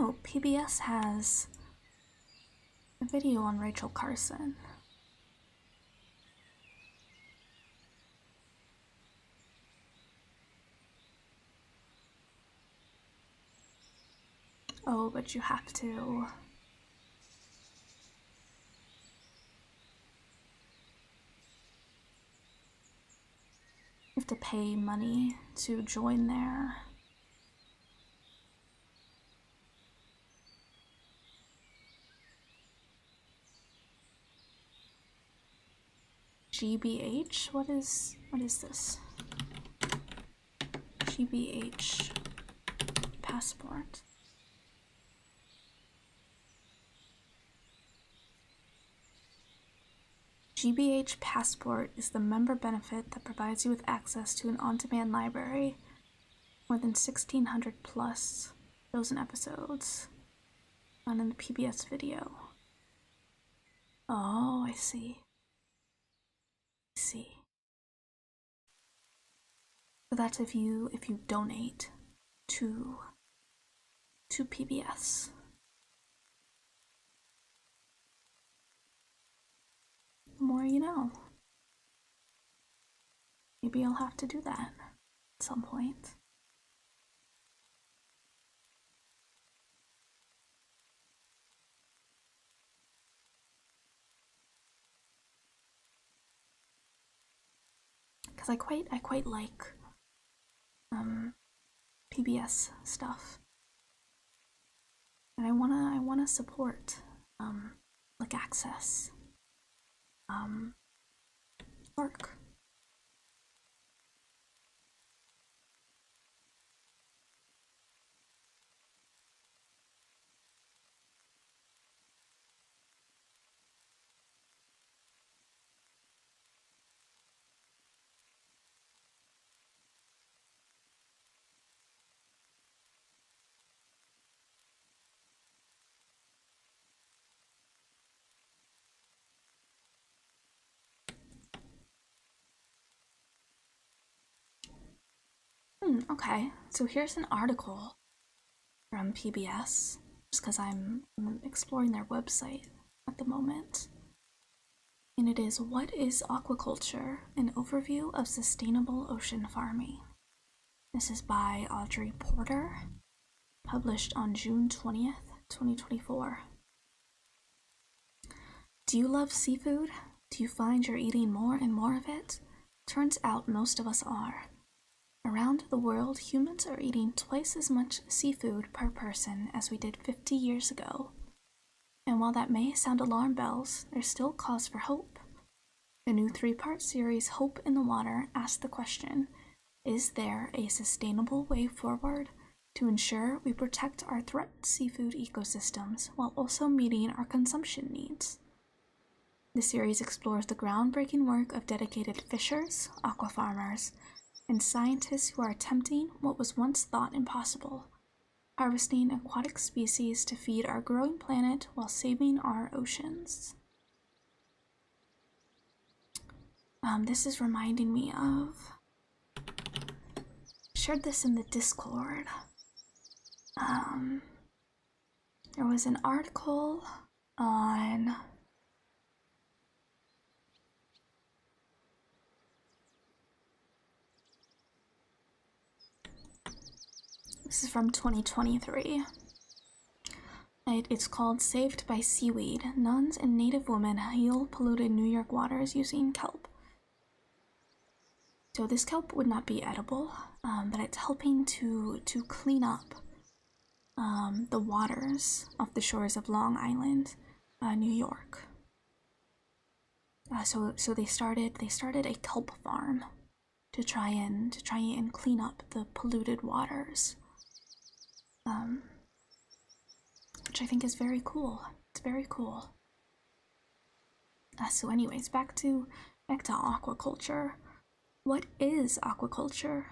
Oh, PBS has a video on Rachel Carson. Oh, but you have to pay money to join their GBH? What is this? GBH passport. GBH Passport is the member benefit that provides you with access to an on-demand library, more than 1,600 plus shows and episodes, found in the PBS video. Oh, I see. So that's if you donate to PBS. The more you know. Maybe I'll have to do that at some point. Because I quite like PBS stuff. And I wanna support like access work. Okay, so here's an article from PBS, just because I'm exploring their website at the moment. And it is What is Aquaculture? An Overview of Sustainable Ocean Farming. This is by Audrey Porter, published on June 20th, 2024. Do you love seafood? Do you find you're eating more and more of it? Turns out most of us are. Around around the world, humans are eating twice as much seafood per person as we did 50 years ago. And while that may sound alarm bells, there's still cause for hope. The new 3-part series, Hope in the Water, asks the question, is there a sustainable way forward to ensure we protect our threatened seafood ecosystems while also meeting our consumption needs? The series explores the groundbreaking work of dedicated fishers, aquafarmers, and scientists who are attempting what was once thought impossible, harvesting aquatic species to feed our growing planet while saving our oceans. This is reminding me of... I shared this in the Discord. There was an article on... This is from 2023. It's called Saved by Seaweed. Nuns and Native Women Heal Polluted New York Waters Using Kelp. So this kelp would not be edible, but it's helping to clean up the waters off the shores of Long Island, New York. So they started a kelp farm to try and clean up the polluted waters. Which I think is very cool. It's very cool. So anyways, back to aquaculture. What is aquaculture?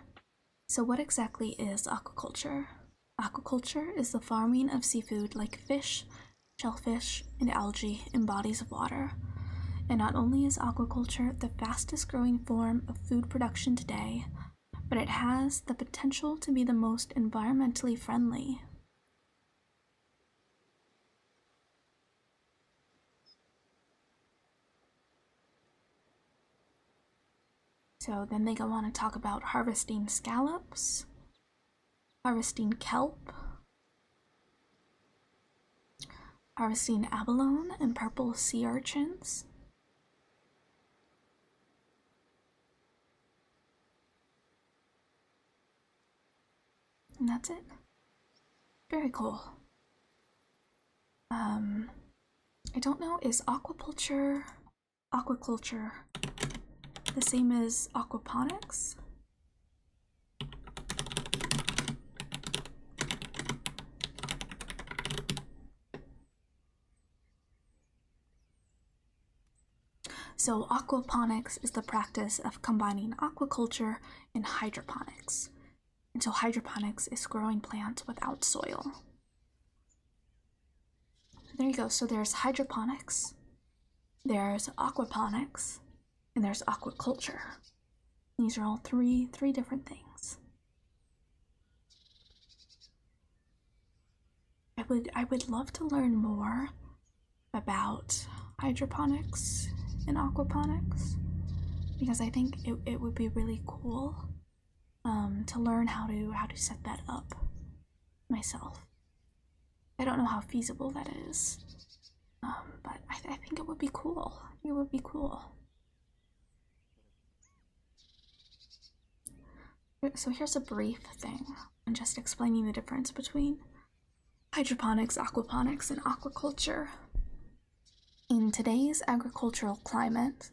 So what exactly is aquaculture? Aquaculture is the farming of seafood like fish, shellfish, and algae in bodies of water. And not only is aquaculture the fastest growing form of food production today, but it has the potential to be the most environmentally friendly. So then they go on to talk about harvesting scallops, harvesting kelp, harvesting abalone and purple sea urchins, and that's it. Very cool. I don't know, is aquaculture the same as aquaponics? So aquaponics is the practice of combining aquaculture and hydroponics. And so hydroponics is growing plants without soil. There you go. So there's hydroponics, there's aquaponics, and there's aquaculture. These are all three different things. I would love to learn more about hydroponics and aquaponics, because I think it would be really cool to learn how to set that up myself. I don't know how feasible that is, but I think it would be cool. It would be cool. So here's a brief thing on just explaining the difference between hydroponics, aquaponics, and aquaculture. In today's agricultural climate,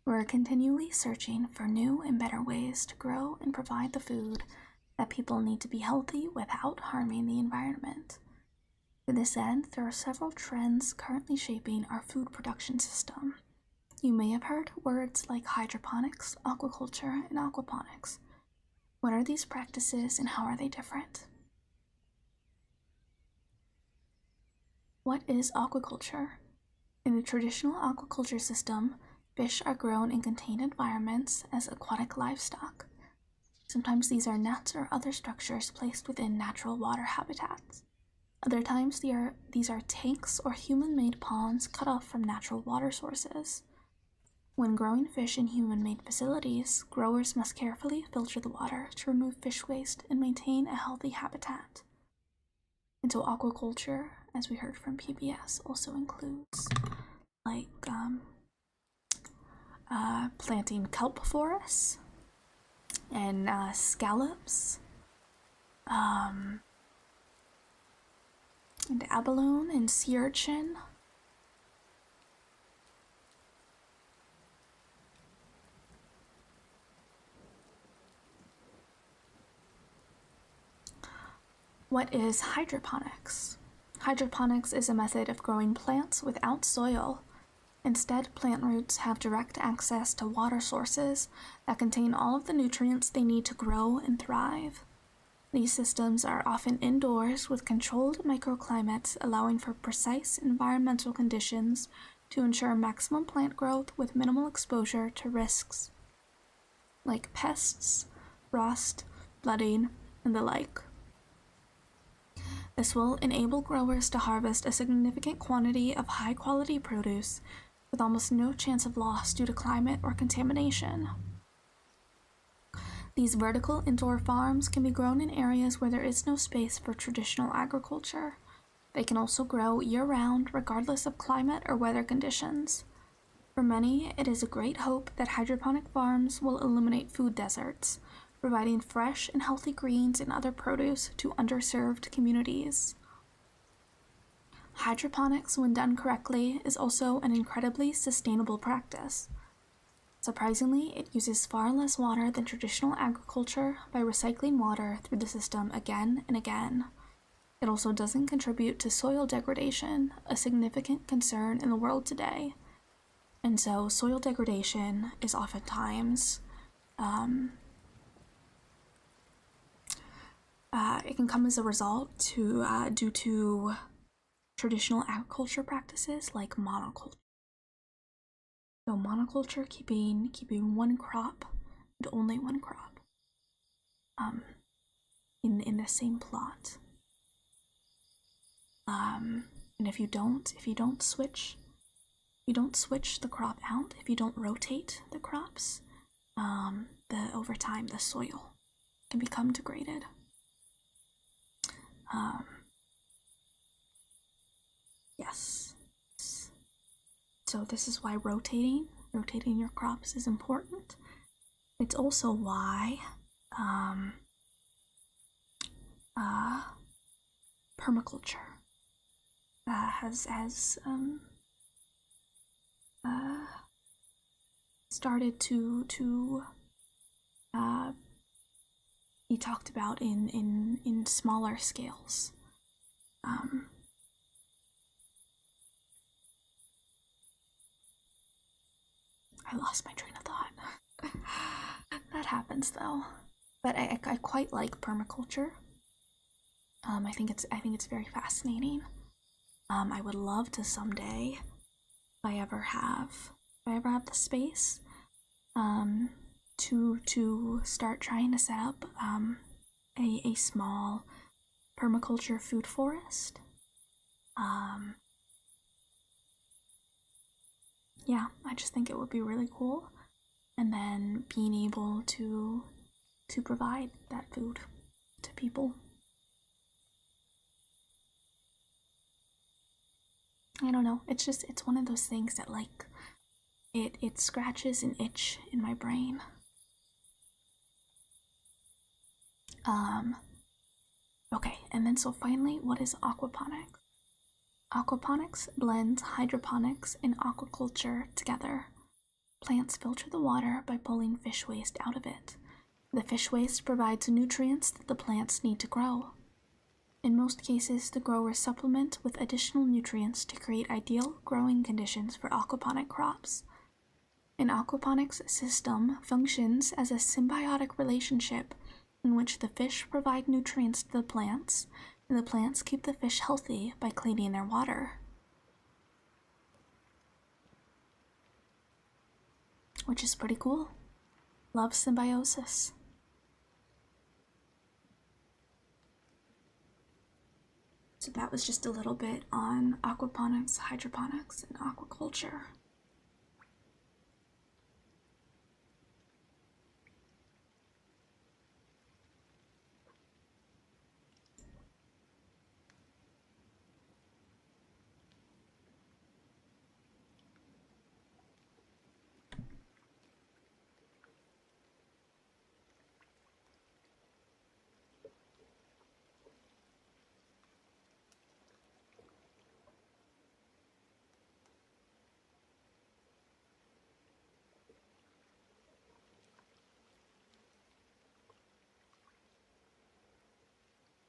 we're continually searching for new and better ways to grow and provide the food that people need to be healthy without harming the environment. To this end, there are several trends currently shaping our food production system. You may have heard words like hydroponics, aquaculture, and aquaponics. What are these practices and how are they different? What is aquaculture? In a traditional aquaculture system, fish are grown in contained environments as aquatic livestock. Sometimes these are nets or other structures placed within natural water habitats. Other times these are tanks or human-made ponds cut off from natural water sources. When growing fish in human-made facilities, growers must carefully filter the water to remove fish waste and maintain a healthy habitat. And so aquaculture, as we heard from PBS, also includes planting kelp forests, and scallops, and abalone and sea urchin. What is hydroponics? Hydroponics is a method of growing plants without soil. Instead, plant roots have direct access to water sources that contain all of the nutrients they need to grow and thrive. These systems are often indoors with controlled microclimates, allowing for precise environmental conditions to ensure maximum plant growth with minimal exposure to risks like pests, frost, flooding, and the like. This will enable growers to harvest a significant quantity of high-quality produce with almost no chance of loss due to climate or contamination. These vertical indoor farms can be grown in areas where there is no space for traditional agriculture. They can also grow year-round regardless of climate or weather conditions. For many, it is a great hope that hydroponic farms will eliminate food deserts, providing fresh and healthy greens and other produce to underserved communities. Hydroponics, when done correctly, is also an incredibly sustainable practice. Surprisingly, it uses far less water than traditional agriculture by recycling water through the system again and again. It also doesn't contribute to soil degradation, a significant concern in the world today. And so soil degradation is oftentimes it can come as a result due to traditional agriculture practices like monoculture. So monoculture, keeping one crop and only one crop in the same plot. And if you don't switch the crop out, if you don't rotate the crops, over time the soil can become degraded. Yes. So this is why rotating your crops is important. It's also why permaculture has started to be talked about in smaller scales. I lost my train of thought. That happens though. But I quite like permaculture. I think it's very fascinating. I would love to someday, if I ever have the space, to start trying to set up a small permaculture food forest. Yeah, I just think it would be really cool, and then being able to provide that food to people. I don't know, it's one of those things that like it scratches an itch in my brain. Okay, and then so finally, what is aquaponics? Aquaponics blends hydroponics and aquaculture together. Plants filter the water by pulling fish waste out of it. The fish waste provides nutrients that the plants need to grow. In most cases, the growers supplement with additional nutrients to create ideal growing conditions for aquaponic crops. An aquaponics system functions as a symbiotic relationship in which the fish provide nutrients to the plants, and the plants keep the fish healthy by cleaning their water. Which is pretty cool. Love symbiosis. So that was just a little bit on aquaponics, hydroponics, and aquaculture.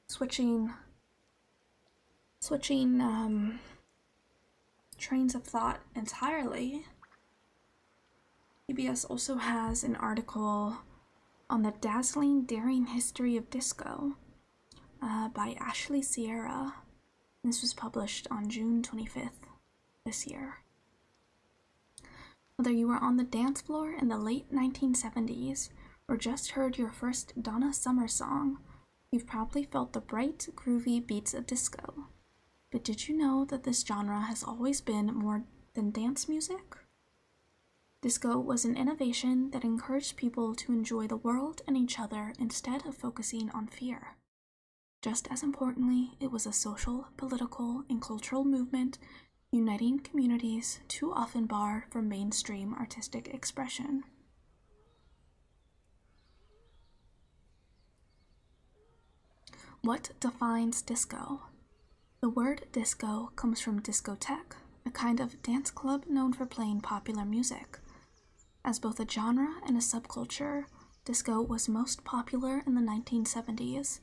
switching trains of thought entirely, PBS also has an article on the dazzling, daring history of disco by Ashley Sierra. This was published on June 25th this year. Whether you were on the dance floor in the late 1970s or just heard your first Donna Summer song, you've probably felt the bright, groovy beats of disco. But did you know that this genre has always been more than dance music? Disco was an innovation that encouraged people to enjoy the world and each other instead of focusing on fear. Just as importantly, it was a social, political, and cultural movement uniting communities too often barred from mainstream artistic expression. What defines disco? The word disco comes from discotheque, a kind of dance club known for playing popular music. As both a genre and a subculture, disco was most popular in the 1970s,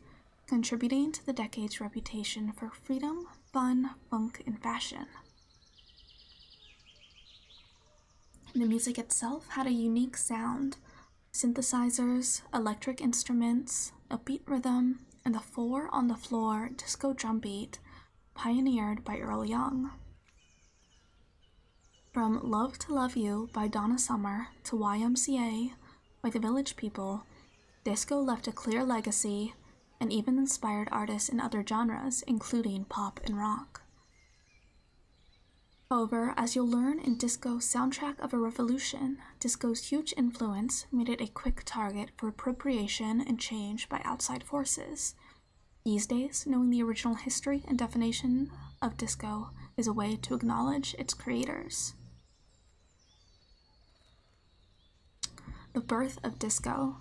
contributing to the decade's reputation for freedom, fun, funk, and fashion. The music itself had a unique sound: synthesizers, electric instruments, a beat rhythm, and the 4-on-the-floor disco drum beat pioneered by Earl Young. From Love to Love You by Donna Summer to YMCA by the Village People, disco left a clear legacy and even inspired artists in other genres, including pop and rock. However, as you'll learn in Disco's Soundtrack of a Revolution, disco's huge influence made it a quick target for appropriation and change by outside forces. These days, knowing the original history and definition of disco is a way to acknowledge its creators. The birth of disco.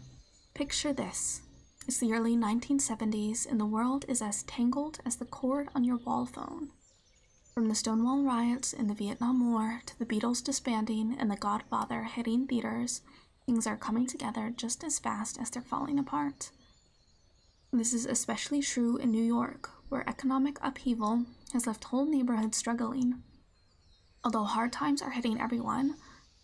Picture this. It's the early 1970s and the world is as tangled as the cord on your wall phone. From the Stonewall riots in the Vietnam War to the Beatles disbanding and The Godfather hitting theaters, things are coming together just as fast as they're falling apart. This is especially true in New York, where economic upheaval has left whole neighborhoods struggling. Although hard times are hitting everyone,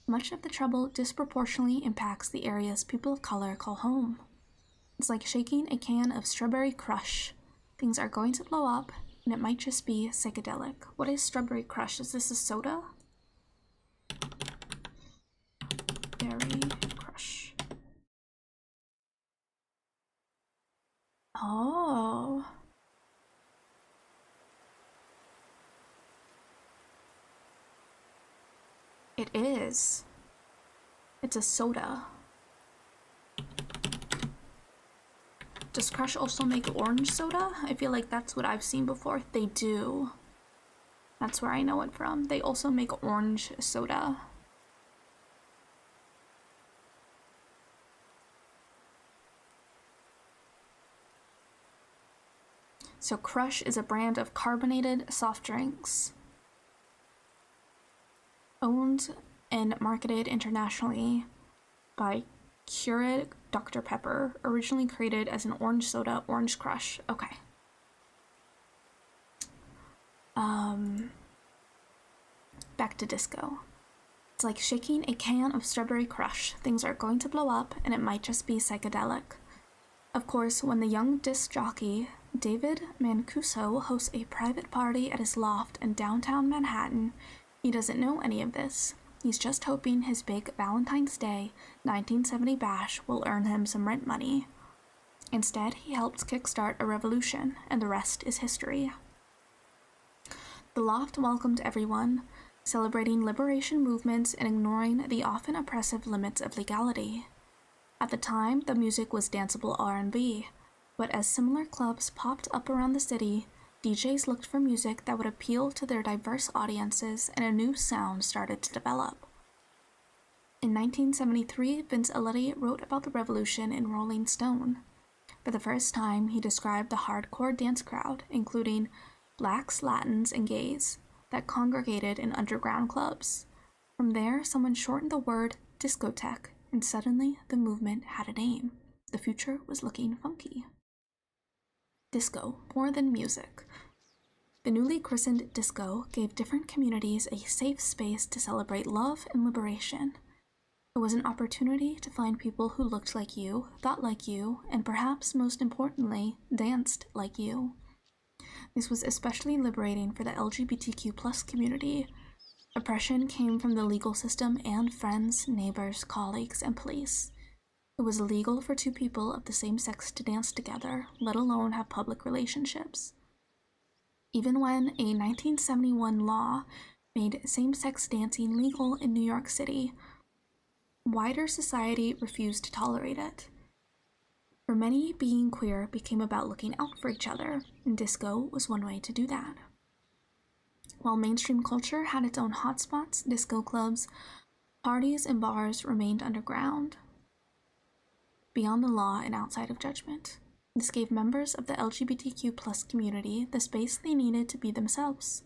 much of the trouble disproportionately impacts the areas people of color call home. It's like shaking a can of Strawberry Crush. Things are going to blow up, and it might just be psychedelic. What is Strawberry Crush? Is this a soda? Berry Crush. Oh. It is. It's a soda. Does Crush also make orange soda? I feel like that's what I've seen before. They do. That's where I know it from. They also make orange soda. So Crush is a brand of carbonated soft drinks owned and marketed internationally by Keurig Dr. Pepper, originally created as an orange soda, Orange Crush. Okay. Back to disco. It's like shaking a can of Strawberry Crush. Things are going to blow up, and it might just be psychedelic. Of course, when the young disc jockey David Mancuso hosts a private party at his loft in downtown Manhattan, he doesn't know any of this. He's just hoping his big Valentine's Day 1970 bash will earn him some rent money. Instead, he helps kickstart a revolution, and the rest is history. The loft welcomed everyone, celebrating liberation movements and ignoring the often oppressive limits of legality. At the time, the music was danceable R&B, but as similar clubs popped up around the city, DJs looked for music that would appeal to their diverse audiences, and a new sound started to develop. In 1973, Vince Aletti wrote about the revolution in Rolling Stone. For the first time, he described the hardcore dance crowd, including blacks, Latins, and gays, that congregated in underground clubs. From there, someone shortened the word discotheque, and suddenly the movement had a name. The future was looking funky. disco more than music. The newly christened disco gave different communities a safe space to celebrate love and liberation. It was an opportunity to find people who looked like you, thought like you, and perhaps most importantly, danced like you. This was especially liberating for the LGBTQ community. Oppression came from the legal system and friends, neighbors, colleagues, and police. It was illegal for two people of the same sex to dance together, let alone have public relationships. Even when a 1971 law made same-sex dancing legal in New York City, wider society refused to tolerate it. For many, being queer became about looking out for each other, and disco was one way to do that. While mainstream culture had its own hotspots, disco clubs, parties, and bars remained underground, beyond the law and outside of judgment. This gave members of the LGBTQ community the space they needed to be themselves.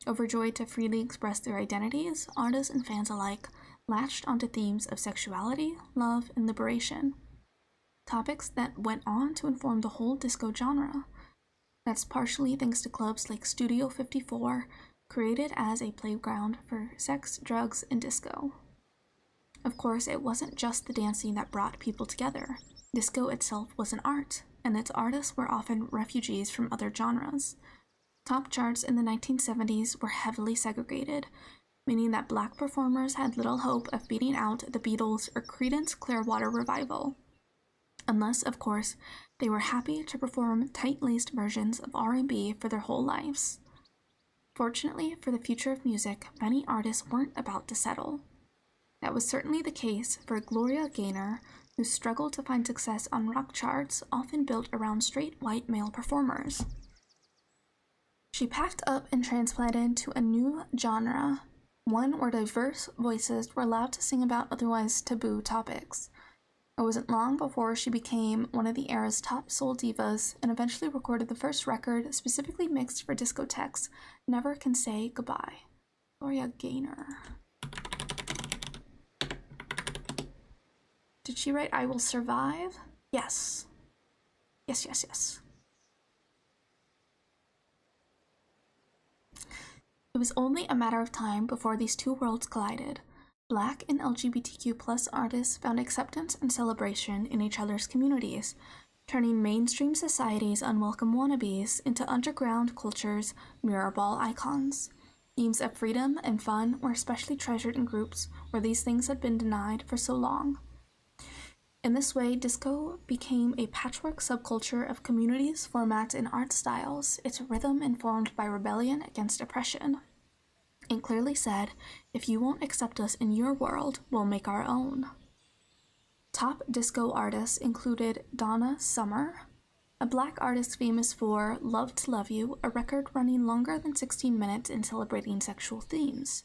Overjoyed to freely express their identities, artists and fans alike latched onto themes of sexuality, love, and liberation. Topics that went on to inform the whole disco genre. That's partially thanks to clubs like Studio 54, created as a playground for sex, drugs, and disco. Of course, it wasn't just the dancing that brought people together. Disco itself was an art, and its artists were often refugees from other genres. Top charts in the 1970s were heavily segregated, meaning that black performers had little hope of beating out the Beatles or Creedence Clearwater Revival. Unless, of course, they were happy to perform tight-laced versions of R&B for their whole lives. Fortunately for the future of music, many artists weren't about to settle. That was certainly the case for Gloria Gaynor, who struggled to find success on rock charts often built around straight white male performers. She packed up and transplanted to a new genre, one where diverse voices were allowed to sing about otherwise taboo topics. It wasn't long before she became one of the era's top soul divas and eventually recorded the first record specifically mixed for discotheques, Never Can Say Goodbye. Gloria Gaynor. Did she write I Will Survive? Yes. Yes. It was only a matter of time before these two worlds collided. Black and LGBTQ artists found acceptance and celebration in each other's communities, turning mainstream society's unwelcome wannabes into underground culture's mirror ball icons. Themes of freedom and fun were especially treasured in groups where these things had been denied for so long. In this way, disco became a patchwork subculture of communities, formats, and art styles, its rhythm informed by rebellion against oppression. It clearly said, if you won't accept us in your world, we'll make our own. Top disco artists included Donna Summer, a black artist famous for Love to Love You, a record running longer than 16 minutes and celebrating sexual themes.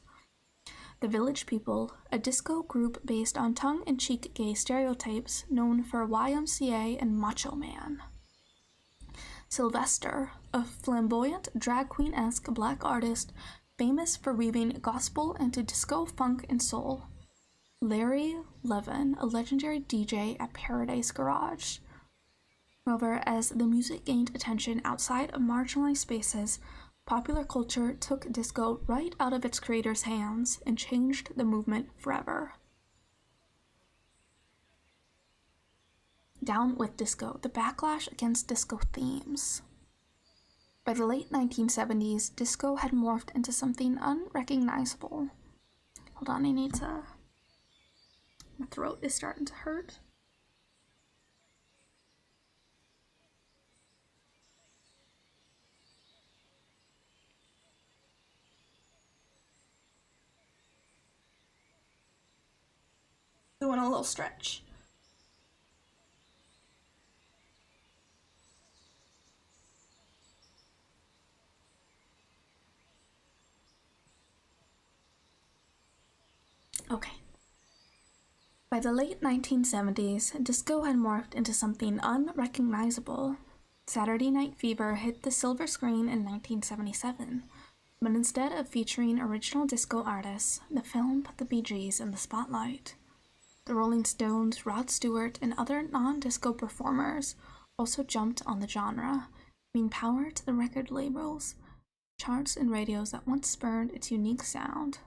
The Village People, a disco group based on tongue-in-cheek gay stereotypes known for YMCA and Macho Man. Sylvester, a flamboyant drag queen-esque black artist famous for weaving gospel into disco, funk, and soul. Larry Levin, a legendary DJ at Paradise Garage. However, as the music gained attention outside of marginalized spaces, popular culture took disco right out of its creators' hands and changed the movement forever. Down with disco, the backlash against disco themes. By the late 1970s, disco had morphed into something unrecognizable. Hold on, my throat is starting to hurt. Doing a little stretch. Okay. By the late 1970s, disco had morphed into something unrecognizable. Saturday Night Fever hit the silver screen in 1977, but instead of featuring original disco artists, the film put the Bee Gees in the spotlight. The Rolling Stones, Rod Stewart, and other non-disco performers also jumped on the genre, giving power to the record labels, charts, and radios that once spurned its unique sound.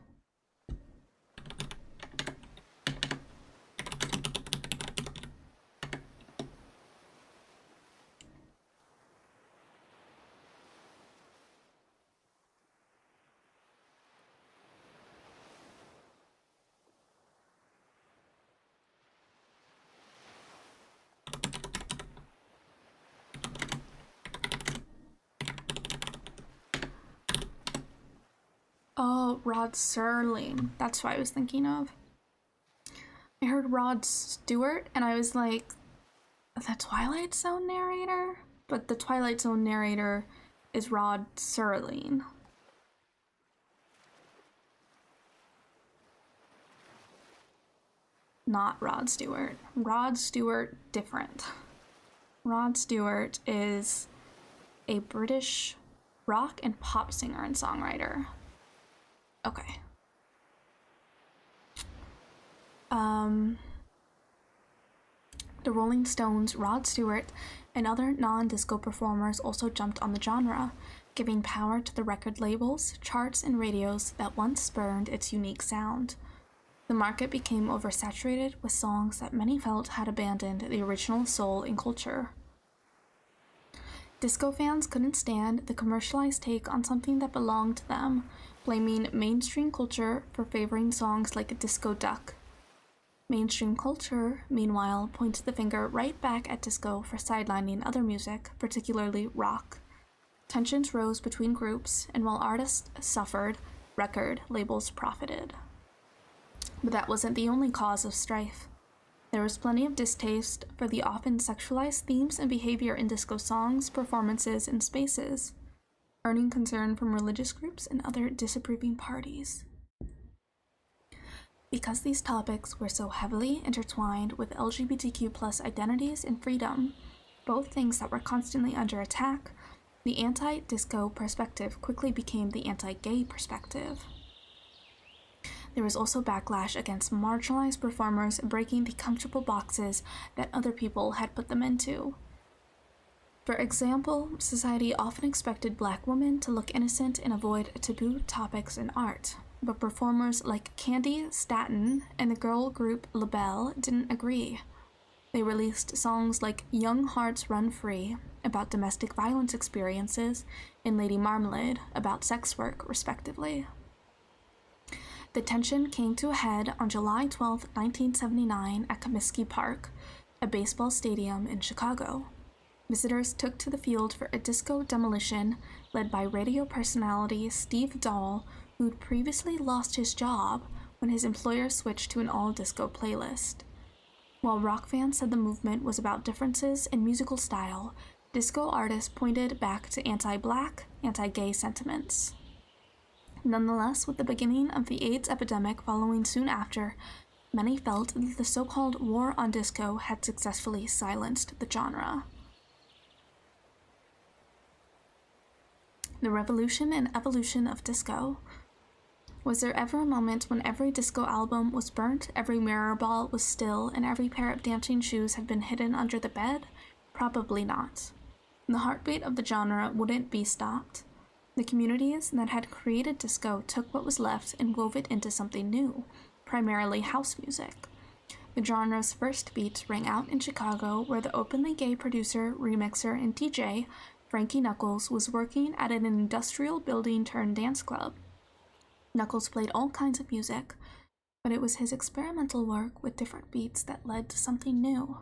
Oh, Rod Serling. That's what I was thinking of. I heard Rod Stewart, and I was like, the Twilight Zone narrator? But the Twilight Zone narrator is Rod Serling. Not Rod Stewart. Rod Stewart, different. Rod Stewart is a British rock and pop singer and songwriter. Okay. The Rolling Stones, Rod Stewart, and other non-disco performers also jumped on the genre, giving power to the record labels, charts, and radios that once spurned its unique sound. The market became oversaturated with songs that many felt had abandoned the original soul and culture. Disco fans couldn't stand the commercialized take on something that belonged to them, blaming mainstream culture for favoring songs like Disco Duck. Mainstream culture, meanwhile, pointed the finger right back at disco for sidelining other music, particularly rock. Tensions rose between groups, and while artists suffered, record labels profited. But that wasn't the only cause of strife. There was plenty of distaste for the often sexualized themes and behavior in disco songs, performances, and spaces, earning concern from religious groups and other disapproving parties. Because these topics were so heavily intertwined with LGBTQ+ identities and freedom, both things that were constantly under attack, the anti-disco perspective quickly became the anti-gay perspective. There was also backlash against marginalized performers breaking the comfortable boxes that other people had put them into. For example, society often expected Black women to look innocent and avoid taboo topics in art, but performers like Candy Staton and the girl group LaBelle didn't agree. They released songs like Young Hearts Run Free, about domestic violence experiences, and Lady Marmalade, about sex work, respectively. The tension came to a head on July 12, 1979 at Comiskey Park, a baseball stadium in Chicago. Visitors took to the field for a disco demolition led by radio personality Steve Dahl, who'd previously lost his job when his employer switched to an all-disco playlist. While rock fans said the movement was about differences in musical style, disco artists pointed back to anti-Black, anti-gay sentiments. Nonetheless, with the beginning of the AIDS epidemic following soon after, many felt that the so-called war on disco had successfully silenced the genre. The revolution and evolution of disco. Was there ever a moment when every disco album was burnt, every mirror ball was still, and every pair of dancing shoes had been hidden under the bed? Probably not. The heartbeat of the genre wouldn't be stopped. The communities that had created disco took what was left and wove it into something new, primarily house music. The genre's first beats rang out in Chicago, where the openly gay producer, remixer, and DJ, Frankie Knuckles, was working at an industrial building turned dance club. Knuckles played all kinds of music, but it was his experimental work with different beats that led to something new.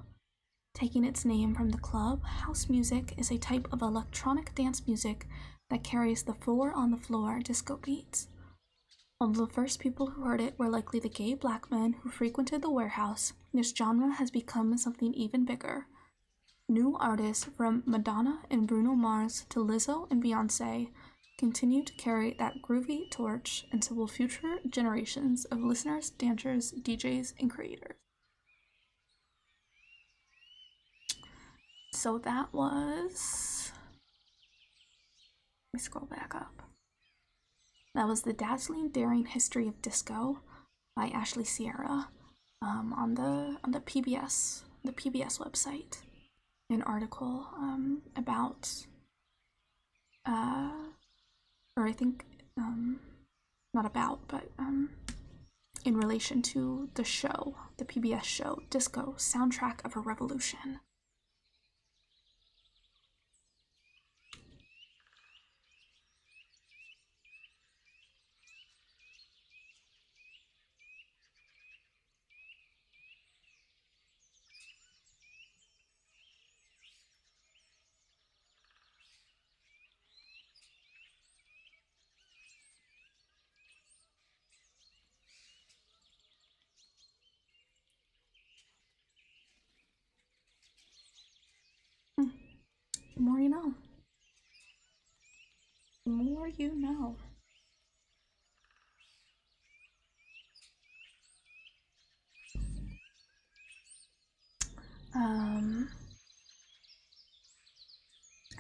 Taking its name from the club, house music is a type of electronic dance music that carries the four-on-the-floor disco beats. Although the first people who heard it were likely the gay Black men who frequented the warehouse, this genre has become something even bigger. New artists from Madonna and Bruno Mars to Lizzo and Beyoncé continue to carry that groovy torch, and so will future generations of listeners, dancers, DJs, and creators. So that was... Let me scroll back up. That was The Dazzling Daring History of Disco by Ashley Sierra on the PBS website. An article about or I think, not about, but in relation to the show, the PBS show, Disco, Soundtrack of a Revolution. The more you know. The more you know. I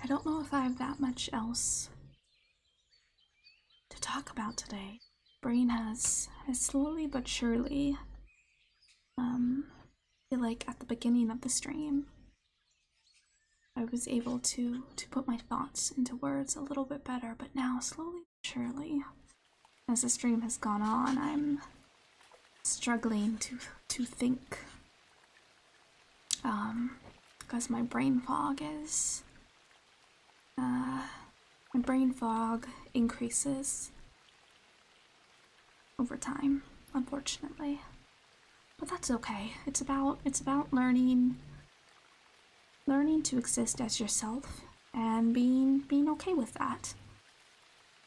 don't know if I have that much else to talk about today. Brain has slowly but surely, I feel like at the beginning of the stream, I was able to put my thoughts into words a little bit better, but now slowly but surely, as the stream has gone on, I'm struggling to think, because my brain fog increases over time, unfortunately. But that's okay. It's about learning to exist as yourself and being okay with that.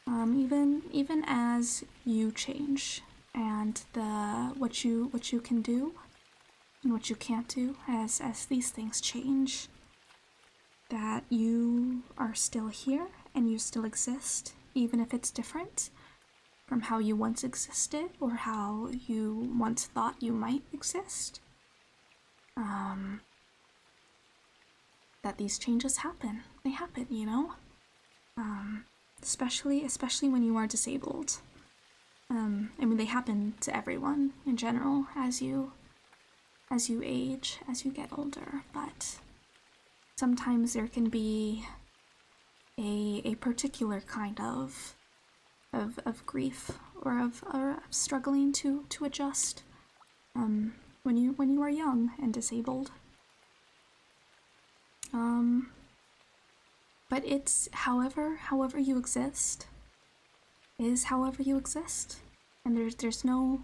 Even as you change and what you can do and what you can't do as these things change, that you are still here and you still exist, even if it's different from how you once existed or how you once thought you might exist. That these changes happen. They happen, you know? Especially when you are disabled. I mean, they happen to everyone in general as you age, as you get older, but sometimes there can be a particular kind of grief or of struggling to adjust when you are young and disabled. But it's however you exist is however you exist, and there's no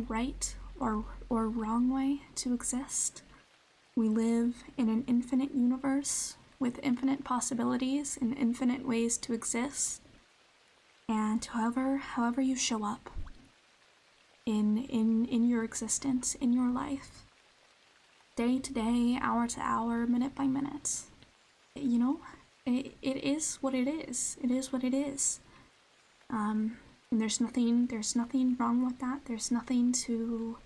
right or wrong way to exist. We live in an infinite universe with infinite possibilities and infinite ways to exist, and however you show up in your existence, in your life, day to day, hour to hour, minute by minute, you know, it is what it is. It is what it is. And there's nothing wrong with that. There's nothing to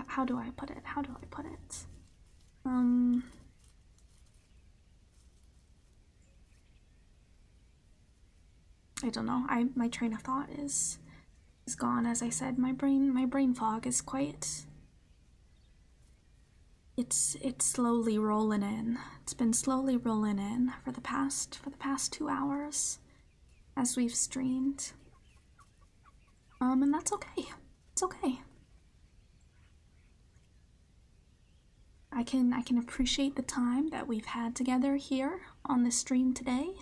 how do I put it? I don't know. My train of thought is gone. As I said, my brain fog is quite. It's slowly rolling in. It's been slowly rolling in for the past 2 hours as we've streamed. And that's okay. It's okay. I can appreciate the time that we've had together here on the stream today.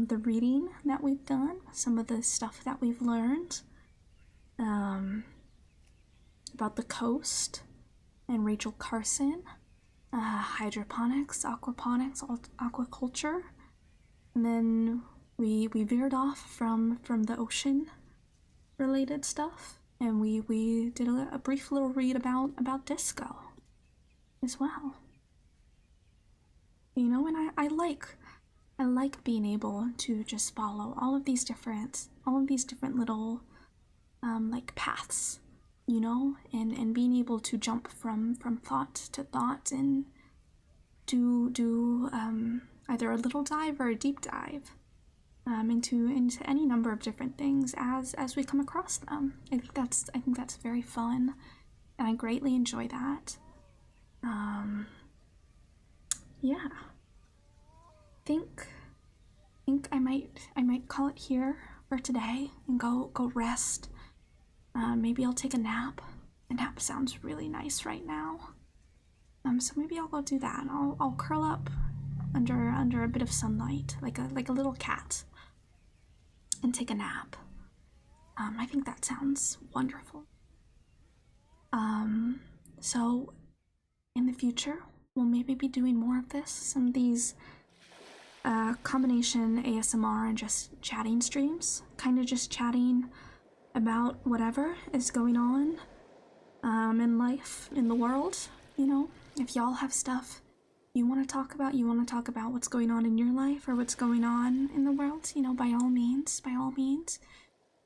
The reading that we've done, some of the stuff that we've learned about the coast and Rachel Carson, hydroponics, aquaponics, aquaculture, and then we veered off from the ocean related stuff, and we did a brief little read about disco as well. You know, and I like being able to just follow all of these different little like paths, you know, and being able to jump from thought to thought and do either a little dive or a deep dive into any number of different things as we come across them. I think that's very fun and I greatly enjoy that. Yeah. Think I might call it here for today and go rest. Maybe I'll take a nap. A nap sounds really nice right now. So maybe I'll go do that. I'll curl up under a bit of sunlight, like a little cat, and take a nap. I think that sounds wonderful. So in the future, we'll maybe be doing more of this. Some of these combination ASMR and just chatting streams, kind of just chatting about whatever is going on in life, in the world. You know, if y'all have stuff you want to talk about what's going on in your life or what's going on in the world, you know, by all means.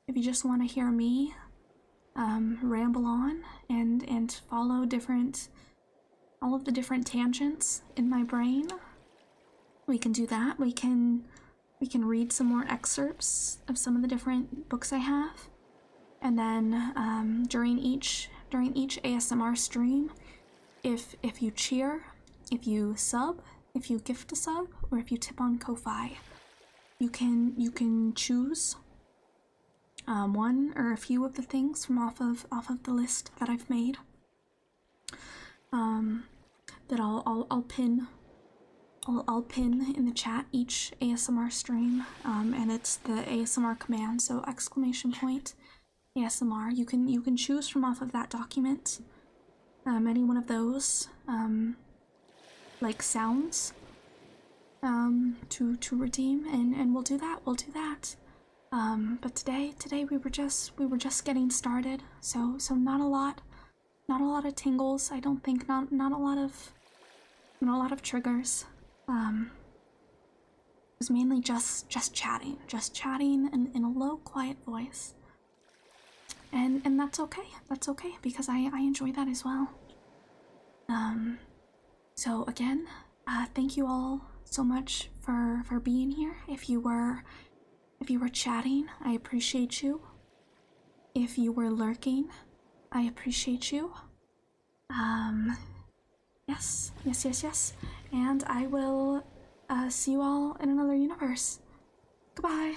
If you just want to hear me ramble on and follow all of the different tangents in my brain, we can do that. We can read some more excerpts of some of the different books I have, and then during each ASMR stream, if you cheer, if you sub, if you gift a sub, or if you tip on Ko-Fi, you can choose one or a few of the things from off of the list that I've made. That I'll pin in the chat each ASMR stream, and it's the ASMR command, so exclamation point ASMR. You can choose from off of that document any one of those like sounds to redeem, and we'll do that. But today we were just getting started, so not a lot of tingles. I don't think not a lot of triggers. It was mainly just chatting in a low, quiet voice, and that's okay. That's okay because I enjoy that as well. So again, thank you all so much for being here. If you were chatting, I appreciate you. If you were lurking, I appreciate you. Yes. And I will see you all in another universe. Goodbye.